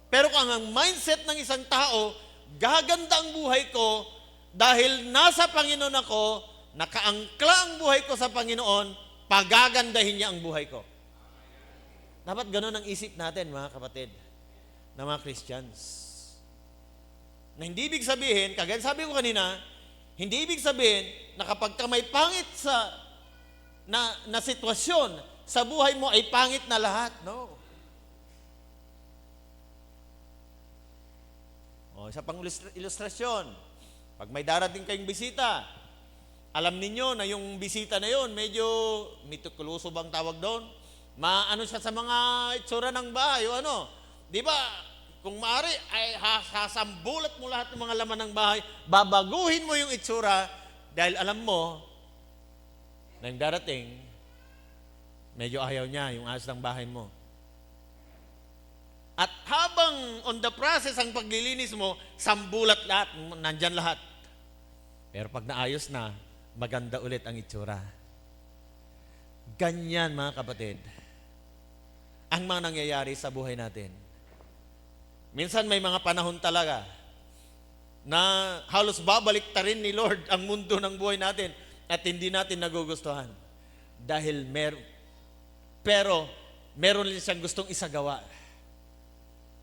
Speaker 1: Pero kung ang mindset ng isang tao, gaganda ang buhay ko dahil nasa Panginoon ako, nakaangkla ang buhay ko sa Panginoon, pagagandahin niya ang buhay ko. Dapat ganun ang isip natin, mga kapatid, na mga Christians. Na hindi ibig sabihin, kagaya sabi ko kanina, hindi ibig sabihin na kapag ka may pangit na sitwasyon sa buhay mo ay pangit na lahat. No. Isa pang ilustrasyon. Pag may darating kayong bisita, alam ninyo na yung bisita na yon medyo mitikuloso bang tawag doon? Maano siya sa mga itsura ng bahay o ano. Di ba? Kung maaari, ay hasambulat mo lahat ng mga laman ng bahay, babaguhin mo yung itsura dahil alam mo na yung darating, medyo ayaw niya yung ayos ng bahay mo. At habang on the process ang paglilinis mo, sambulat lahat, nandyan lahat. Pero pag naayos na, maganda ulit ang itsura. Ganyan, mga kapatid. ang mga nangyayari sa buhay natin. Minsan may mga panahon talaga na halos babalik ta rin ni Lord ang mundo ng buhay natin at hindi natin nagugustuhan. Dahil pero meron din siyang gustong isagawa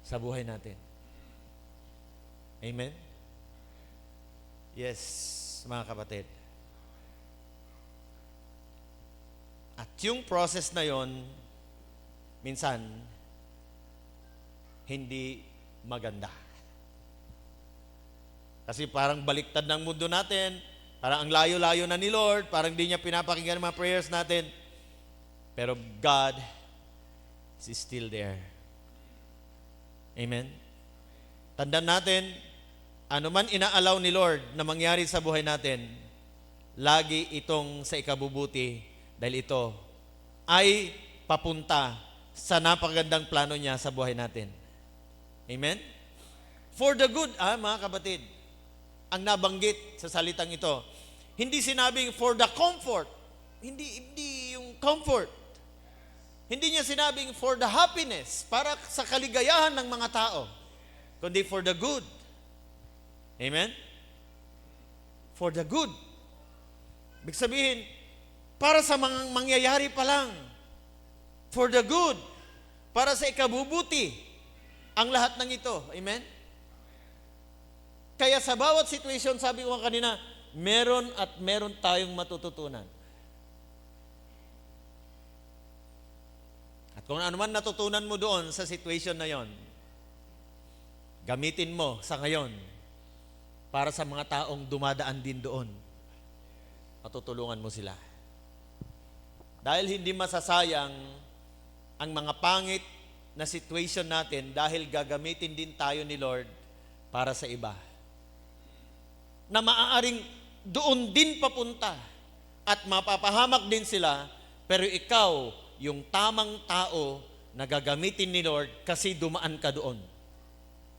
Speaker 1: sa buhay natin. Amen? Yes, mga kapatid. At yung process na yon, minsan, hindi maganda. Kasi parang baliktad ng mundo natin, parang ang layo-layo na ni Lord, parang di niya pinapakinggan ang mga prayers natin. Pero God is still there. Amen? Tandaan natin, ano man inaalaw ni Lord na mangyari sa buhay natin, lagi itong sa ikabubuti dahil ito ay papunta sa napakagandang plano niya sa buhay natin. Amen? For the good, mga kapatid, ang nabanggit sa salitang ito, hindi sinabing for the comfort. Hindi yung comfort. Hindi niya sinabing for the happiness, para sa kaligayahan ng mga tao, kundi for the good. Amen? For the good. Ibig sabihin, para sa mga mangyayari pa lang. For the good. Para sa ikabubuti. Ang lahat ng ito. Amen? Kaya sa bawat situation, sabi ko kanina, meron at meron tayong matututunan. At kung ano man natutunan mo doon sa situation na yon, gamitin mo sa ngayon para sa mga taong dumadaan din doon. Matutulungan mo sila. Dahil hindi masasayang ang mga pangit na situation natin dahil gagamitin din tayo ni Lord para sa iba. Na maaaring doon din papunta at mapapahamak din sila, pero ikaw, yung tamang tao na gagamitin ni Lord kasi dumaan ka doon.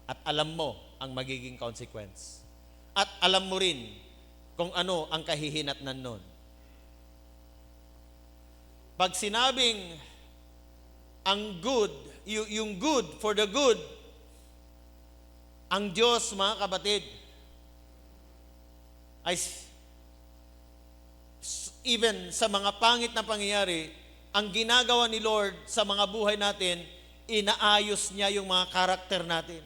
Speaker 1: At alam mo ang magiging consequence. At alam mo rin kung ano ang kahihinatnan nun. Pag sinabing ang good, yung good for the good, ang Diyos, mga kapatid, ay even sa mga pangit na pangyayari, ang ginagawa ni Lord sa mga buhay natin, inaayos niya yung mga karakter natin.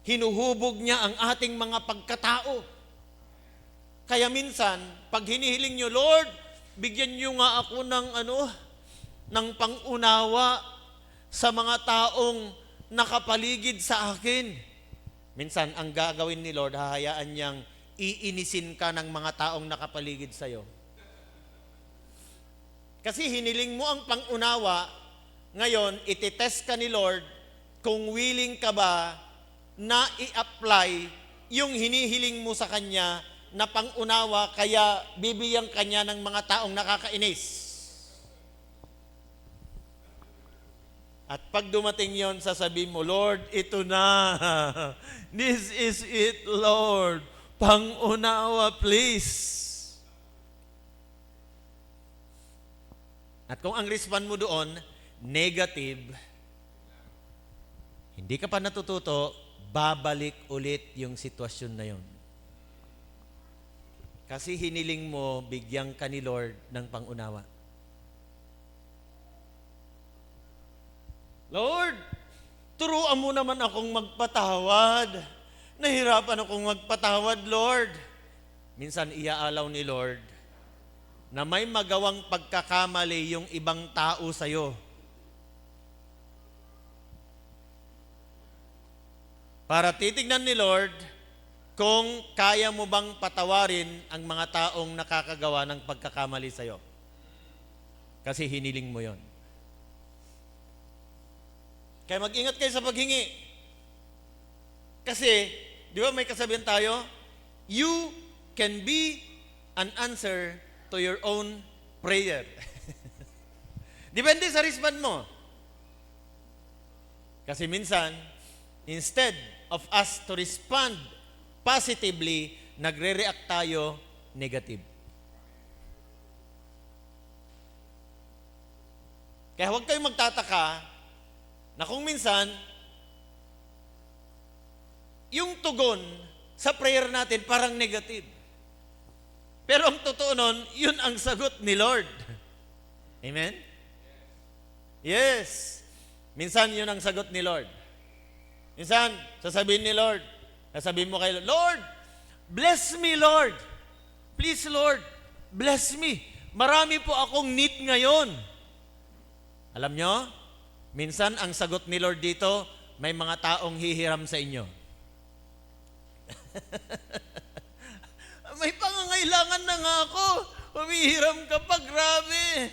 Speaker 1: Hinuhubog niya ang ating mga pagkatao. Kaya minsan, pag hinihiling niyo, Lord, bigyan niyo nga ako ng pangunawa sa mga taong nakapaligid sa akin. Minsan, ang gagawin ni Lord, hahayaan niyang iinisin ka ng mga taong nakapaligid sa'yo. Kasi hiniling mo ang pangunawa, ngayon, ititest ka ni Lord kung willing ka ba na i-apply yung hinihiling mo sa Kanya na pangunawa, kaya bibigyan Kanya ng mga taong nakakainis. At pag dumating yon, sasabihin mo, Lord, ito na. This is it, Lord. Pangunawa, please. At kung ang respond mo doon, negative, hindi ka pa natututo, babalik ulit yung sitwasyon na yon. Kasi hiniling mo, bigyan ka ni Lord ng pangunawa. Lord, turuan mo naman akong magpatawad. Nahirapan akong magpatawad, Lord. Minsan iaalaw ni Lord na may magawang pagkakamali yung ibang tao sa'yo. Para titignan ni Lord kung kaya mo bang patawarin ang mga taong nakakagawa ng pagkakamali sa'yo. Kasi hiniling mo yon. Kaya mag-ingat kayo sa paghingi. Kasi, di ba may kasabihan tayo, you can be an answer to your own prayer. Depende sa respond mo. Kasi minsan, instead of us to respond positively, nagre-react tayo negative. Kaya huwag kayong magtataka na kung minsan, yung tugon sa prayer natin parang negative. Pero ang totoo nun, yun ang sagot ni Lord. Amen? Yes. Minsan yun ang sagot ni Lord. Minsan, sasabihin ni Lord, sasabihin mo kay Lord, Lord, bless me, Lord. Please, Lord, bless me. Marami po akong need ngayon. Alam nyo, minsan ang sagot ni Lord dito, may mga taong hihiram sa inyo. May pangangailangan na nga ako. Humihiram ka pa, grabe.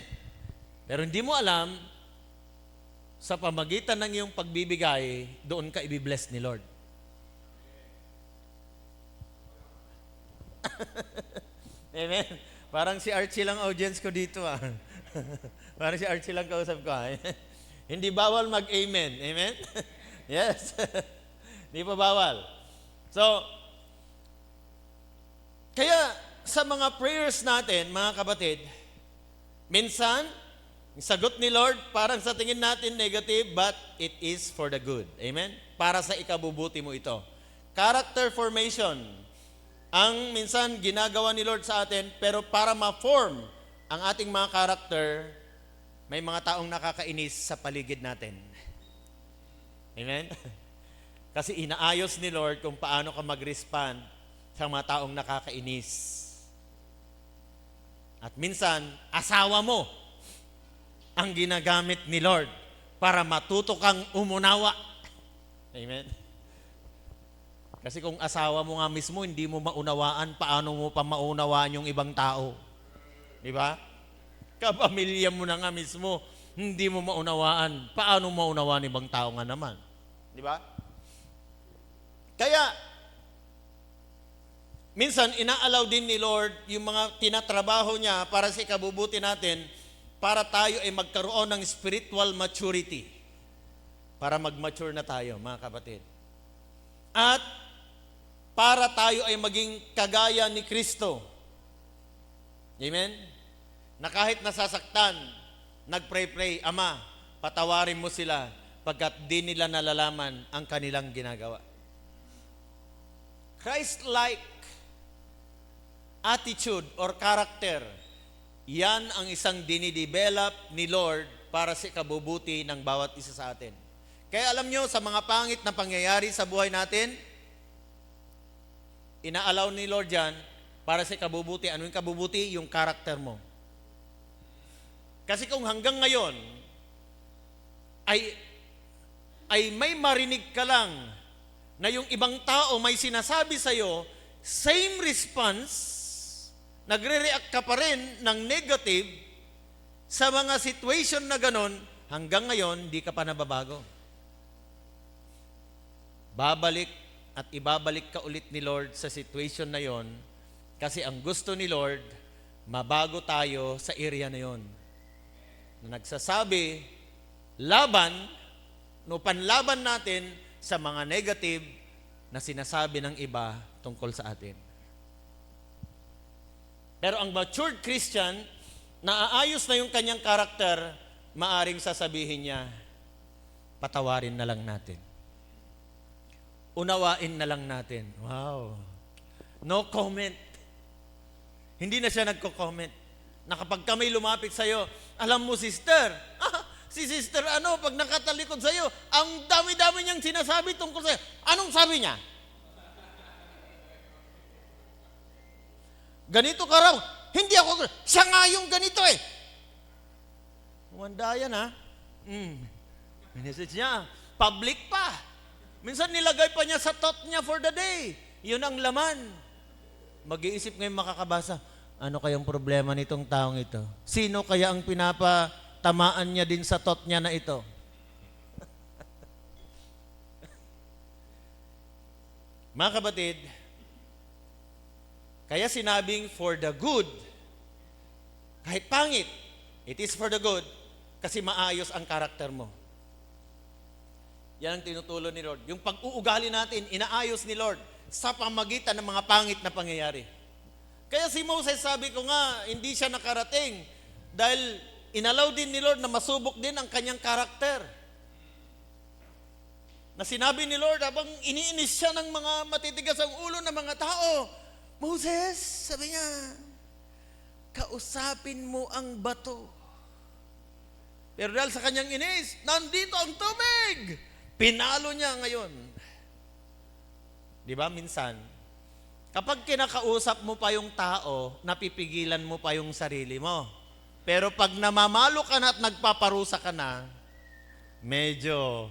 Speaker 1: Pero hindi mo alam, sa pamagitan ng iyong pagbibigay, doon ka ibibless ni Lord. Amen. Parang si Archie lang audience ko dito ah. Parang si Archie lang kausap ko ah. Hindi bawal mag-amen. Amen? Yes. Hindi pa bawal. So, kaya sa mga prayers natin, mga kapatid, minsan, ang sagot ni Lord, parang sa tingin natin negative, but it is for the good. Amen? Para sa ikabubuti mo ito. Character formation, ang minsan ginagawa ni Lord sa atin, pero para ma-form ang ating mga character, may mga taong nakakainis sa paligid natin. Amen? Kasi inaayos ni Lord kung paano ka mag-respond sa mga taong nakakainis. At minsan, asawa mo ang ginagamit ni Lord para matuto kang umunawa. Amen? Kasi kung asawa mo nga mismo, hindi mo maunawaan, paano mo pa maunawaan yung ibang tao? Di ba? Kapamilya mo na nga mismo, hindi mo maunawaan, paano maunawaan ibang tao nga naman? Di ba? Kaya, minsan, inaalaw din ni Lord yung mga tinatrabaho niya para sa ikabubuti natin, para tayo ay magkaroon ng spiritual maturity. Para mag-mature na tayo, mga kapatid. At para tayo ay maging kagaya ni Kristo. Amen? Na kahit nasasaktan, nagpray-pray, Ama, patawarin mo sila pagkat di nila nalalaman ang kanilang ginagawa. Christ-like attitude or character, yan ang isang dinidevelop ni Lord para sa ikabubuti ng bawat isa sa atin. Kaya alam nyo, sa mga pangit na pangyayari sa buhay natin, inaalaw ni Lord yan para sa ikabubuti. Ano yung kabubuti? Yung character mo. Kasi kung hanggang ngayon ay may marinig ka lang na yung ibang tao may sinasabi sa'yo, same response, nagre-react ka pa rin ng negative sa mga situation na ganon, hanggang ngayon, di ka pa nababago. Babalik at ibabalik ka ulit ni Lord sa situation na yon, kasi ang gusto ni Lord, mabago tayo sa area na yon. Na nagsasabi, laban, no panlaban natin sa mga negative na sinasabi ng iba tungkol sa atin. Pero ang matured Christian, naaayos na yung kanyang karakter, maaring sasabihin niya, patawarin na lang natin. Unawain na lang natin. Wow. No comment. Hindi na siya nagko-comment. Na kapag kami lumapit sa'yo, alam mo, sister, si sister pag nakatalikod sa'yo, ang dami-dami niyang sinasabi tungkol sa'yo. Anong sabi niya? Ganito ka raw. Hindi ako, siya nga yung ganito eh. Umanda yan ha. Message niya. Public pa. Minsan nilagay pa niya sa thought niya for the day. Yun ang laman. Mag-iisip ngayon makakabasa, ano kayang problema nitong taong ito? Sino kaya ang pinapatamaan niya din sa thought niya na ito? Mga kapatid, kaya sinabing for the good, kahit pangit, it is for the good, kasi maayos ang karakter mo. Yan ang tinutulo ni Lord. Yung pag-uugali natin, inaayos ni Lord sa pamagitan ng mga pangit na pangyayari. Kaya si Moses, sabi ko nga, hindi siya nakarating dahil inalaw din ni Lord na masubok din ang kanyang karakter. Na sinabi ni Lord, habang iniinis siya ng mga matitigas ang ulo ng mga tao, Moses, sabi niya, kausapin mo ang bato. Pero dahil sa kanyang inis, nandito ang tubig. Pinalo niya ngayon. Di ba, minsan, kapag kinakausap mo pa yung tao, napipigilan mo pa yung sarili mo. Pero pag namamalo ka na at nagpaparusa ka na, medyo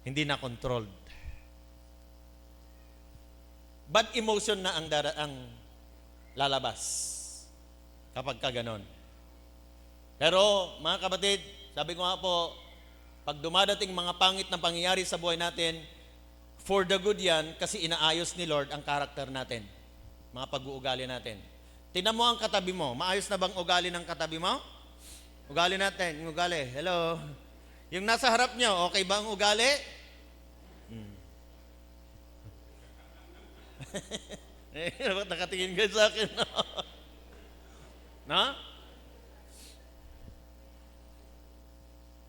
Speaker 1: hindi na controlled. Bad emotion na ang lalabas kapag ka ganon. Pero mga kapatid, sabi ko nga po, pag dumadating mga pangit na pangyayari sa buhay natin, for the good yan, kasi inaayos ni Lord ang karakter natin, mga pag-uugali natin. Tingnan mo ang katabi mo, maayos na bang ugali ng katabi mo? Ugali natin, yung ugali, hello. Yung nasa harap nyo, okay ba ang ugali? Ba't nakatingin kayo sa akin? No?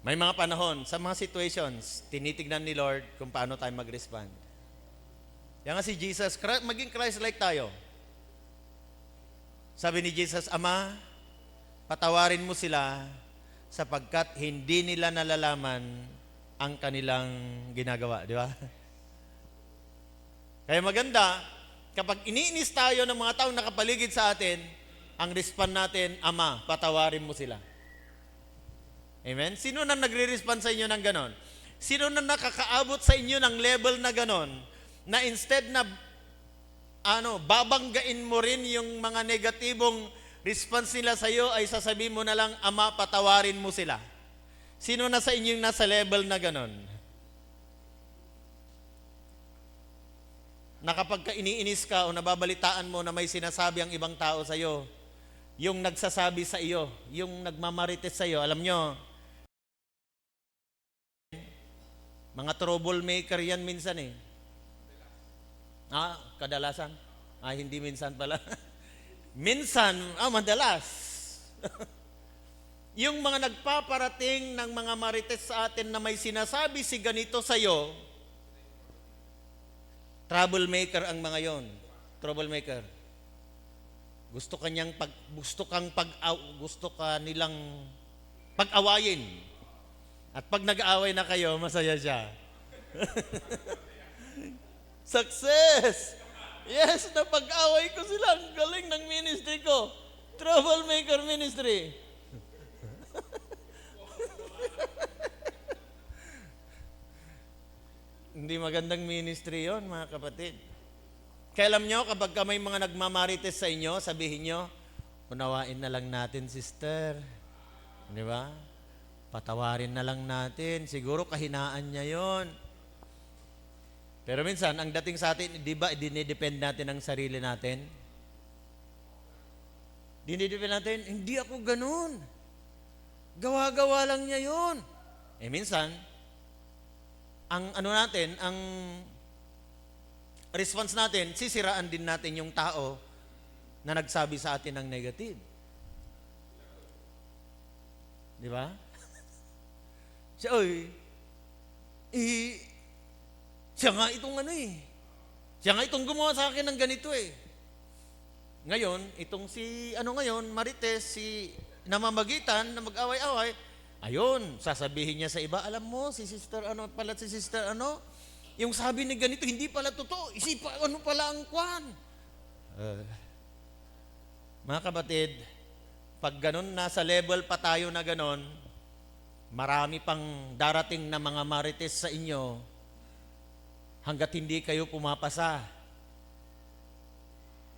Speaker 1: May mga panahon, sa mga situations, tinitignan ni Lord kung paano tayo mag-respond. Yan nga si Jesus, maging Christ-like tayo. Sabi ni Jesus, Ama, patawarin mo sila sapagkat hindi nila nalalaman ang kanilang ginagawa. Di ba? Kaya maganda, kapag iniinis tayo ng mga taong nakapaligid sa atin, ang respond natin, Ama, patawarin mo sila. Amen? Sino na nagre-respond sa inyo ng ganon? Sino na nakakaabot sa inyo ng level na ganon? Na instead na babanggain mo rin yung mga negatibong response nila sa iyo, ay sasabihin mo na lang, Ama, patawarin mo sila. Sino na sa inyo yung nasa level na ganon? Na kapag iniinis ka o nababalitaan mo na may sinasabi ang ibang tao sa iyo, yung nagsasabi sa iyo, yung nagmamarites sa iyo, alam nyo, mga troublemaker yan minsan eh. Kadalasan. Hindi minsan pala. Minsan, madalas. Yung mga nagpaparating ng mga marites sa atin na may sinasabi si ganito sa'yo, troublemaker ang mga yon. Troublemaker. Gusto ka nilang pag-awayin. At pag nag-aaway na kayo, masaya siya. Success! Yes, napag-away ko sila. Ang galing ng ministry ko. Troublemaker ministry. Hindi magandang ministry yon, mga kapatid. Kaya alam nyo, kapag may mga nagmamarites sa inyo, sabihin nyo, unawain na lang natin, sister. Di ba? Patawarin na lang natin. Siguro kahinaan niya yon. Pero minsan, ang dating sa atin, di ba, dinidepend natin ang sarili natin? Dinidepend natin, hindi ako ganun. Gawa-gawa lang niya yon. Minsan, ang response natin, sisiraan din natin yung tao na nagsabi sa atin ng negative. Di ba? Siya, siya nga itong gumawa sa akin ng ganito eh. Ngayon, itong Marites, si namamagitan na mag-away-away, ayun, sasabihin niya sa iba, alam mo, si sister yung sabi ni ganito, hindi pala totoo, pala ang kwan. Mga kapatid, pag ganun, nasa level pa tayo na ganun, marami pang darating na mga marites sa inyo hanggat hindi kayo pumapasa.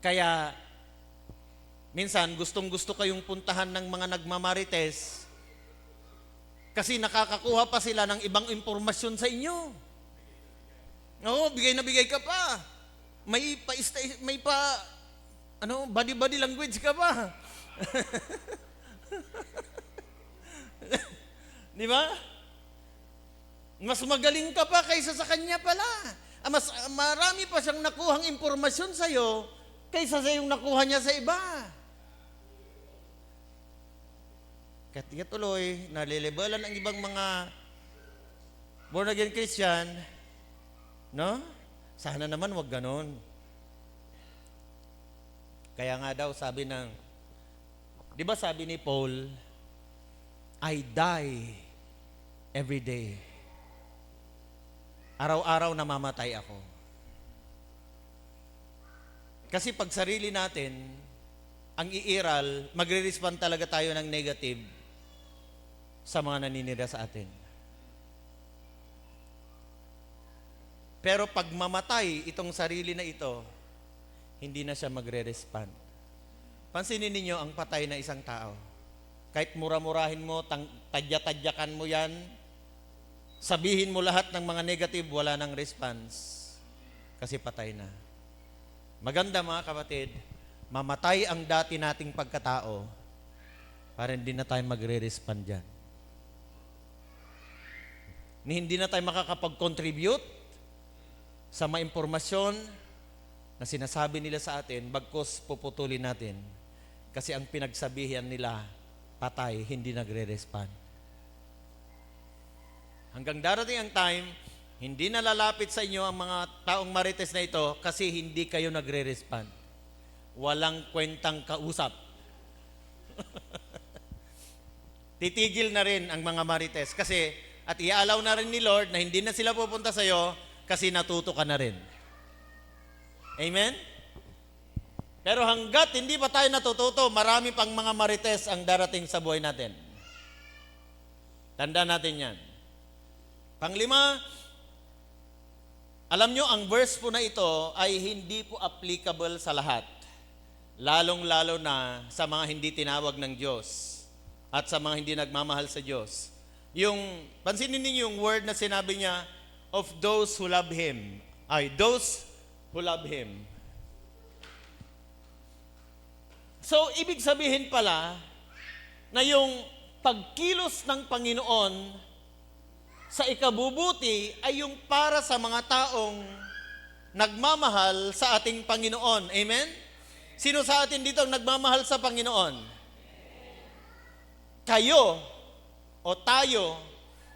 Speaker 1: Kaya, minsan, gustong-gusto kayong puntahan ng mga nagmamarites kasi nakakakuha pa sila ng ibang impormasyon sa inyo. Oo, bigay na bigay ka pa. May body language ka pa. Di ba? Mas magaling ka pa kaysa sa kanya pala. Mas marami pa siyang nakuhang impormasyon sa'yo kaysa sa yung nakuha niya sa iba. Kaya tuloy, nalilibalan ang ibang mga born again Christian, no? Sana naman wag ganon. Kaya nga daw sabi ng, di ba sabi ni Paul, I die every day. Araw-araw namamatay ako. Kasi pag sarili natin, ang iiral, magre-respond talaga tayo ng negative sa mga naninira sa atin. Pero pag mamatay itong sarili na ito, hindi na siya magre-respond. Pansinin ninyo ang patay na isang tao. Kahit mura-murahin mo, tadya-tadyakan mo yan, sabihin mo lahat ng mga negative, wala nang response. Kasi patay na. Maganda mga kapatid, mamatay ang dati nating pagkatao para hindi na tayo magre-respond dyan. Hindi na tayo makakapag-contribute sa mga impormasyon na sinasabi nila sa atin, bagkus puputulin natin. Kasi ang pinagsabihan nila, patay, hindi nagre-respond. Hanggang darating ang time, hindi na lalapit sa inyo ang mga taong marites na ito kasi hindi kayo nagre-respond. Walang kwentang kausap. Titigil na rin ang mga marites kasi at i-allow na rin ni Lord na hindi na sila pupunta sa iyo kasi natuto ka na rin. Amen? Pero hanggat hindi pa tayo natututo, marami pang mga marites ang darating sa buhay natin. Tandaan natin yan. Panglima, alam nyo, ang verse po na ito ay hindi po applicable sa lahat. Lalong-lalo na sa mga hindi tinawag ng Diyos at sa mga hindi nagmamahal sa Diyos. Pansinin niyo yung word na sinabi niya, of those who love Him. Those who love Him. So, ibig sabihin pala na yung pagkilos ng Panginoon sa ikabubuti ay yung para sa mga taong nagmamahal sa ating Panginoon. Amen? Sino sa atin dito ang nagmamahal sa Panginoon? Kayo o tayo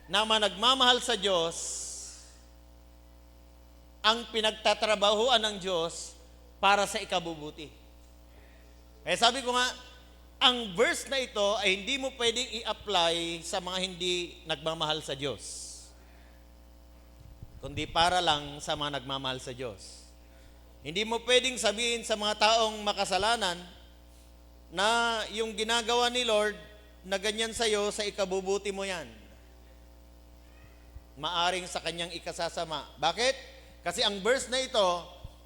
Speaker 1: na nagmamahal sa Diyos, ang pinagtatrabahuan ng Diyos para sa ikabubuti. Kaya sabi ko nga, ang verse na ito ay hindi mo pwedeng i-apply sa mga hindi nagmamahal sa Diyos, kundi para lang sa mga nagmamahal sa Diyos. Hindi mo pwedeng sabihin sa mga taong makasalanan na yung ginagawa ni Lord na ganyan sa'yo, sa ikabubuti mo yan. Maaring sa kanyang ikasasama. Bakit? Kasi ang verse na ito,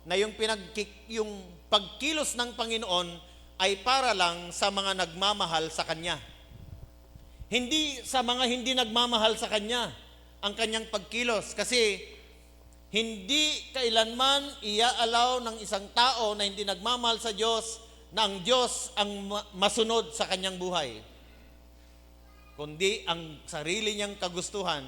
Speaker 1: na yung pagkilos ng Panginoon ay para lang sa mga nagmamahal sa Kanya. Hindi sa mga hindi nagmamahal sa Kanya ang Kanyang pagkilos. Kasi hindi kailanman ia-allow ng isang tao na hindi nagmamahal sa Diyos na ang Diyos ang masunod sa kanyang buhay. Kundi ang sarili niyang kagustuhan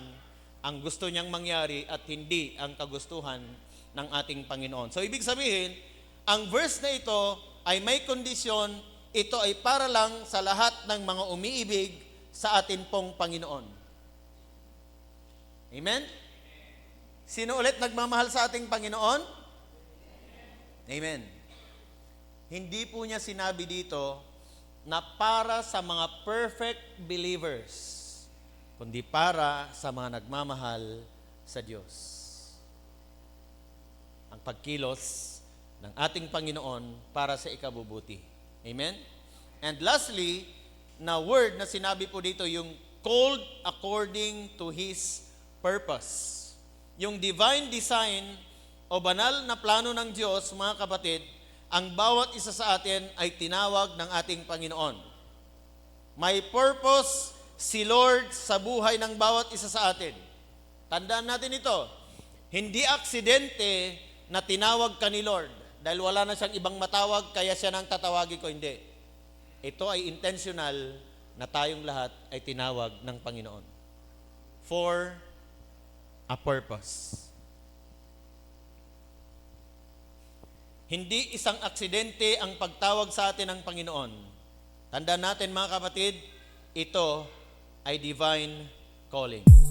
Speaker 1: ang gusto niyang mangyari at hindi ang kagustuhan ng ating Panginoon. So, ibig sabihin, ang verse na ito ay may kondisyon, ito ay para lang sa lahat ng mga umiibig sa atin pong Panginoon. Amen? Sino ulit nagmamahal sa ating Panginoon? Amen. Hindi po niya sinabi dito na para sa mga perfect believers, kundi para sa mga nagmamahal sa Diyos. Ang pagkilos ng ating Panginoon para sa ikabubuti. Amen? And lastly, na word na sinabi po dito, yung called according to His purpose. Yung divine design o banal na plano ng Diyos, mga kapatid, ang bawat isa sa atin ay tinawag ng ating Panginoon. May purpose si Lord sa buhay ng bawat isa sa atin. Tandaan natin ito. Hindi aksidente na tinawag ka ni Lord dahil wala na siyang ibang matawag kaya siya nang tatawagin ko. Hindi. Ito ay intentional na tayong lahat ay tinawag ng Panginoon for a purpose. Hindi isang aksidente ang pagtawag sa atin ng Panginoon. Tandaan natin mga kapatid, ito ay divine calling.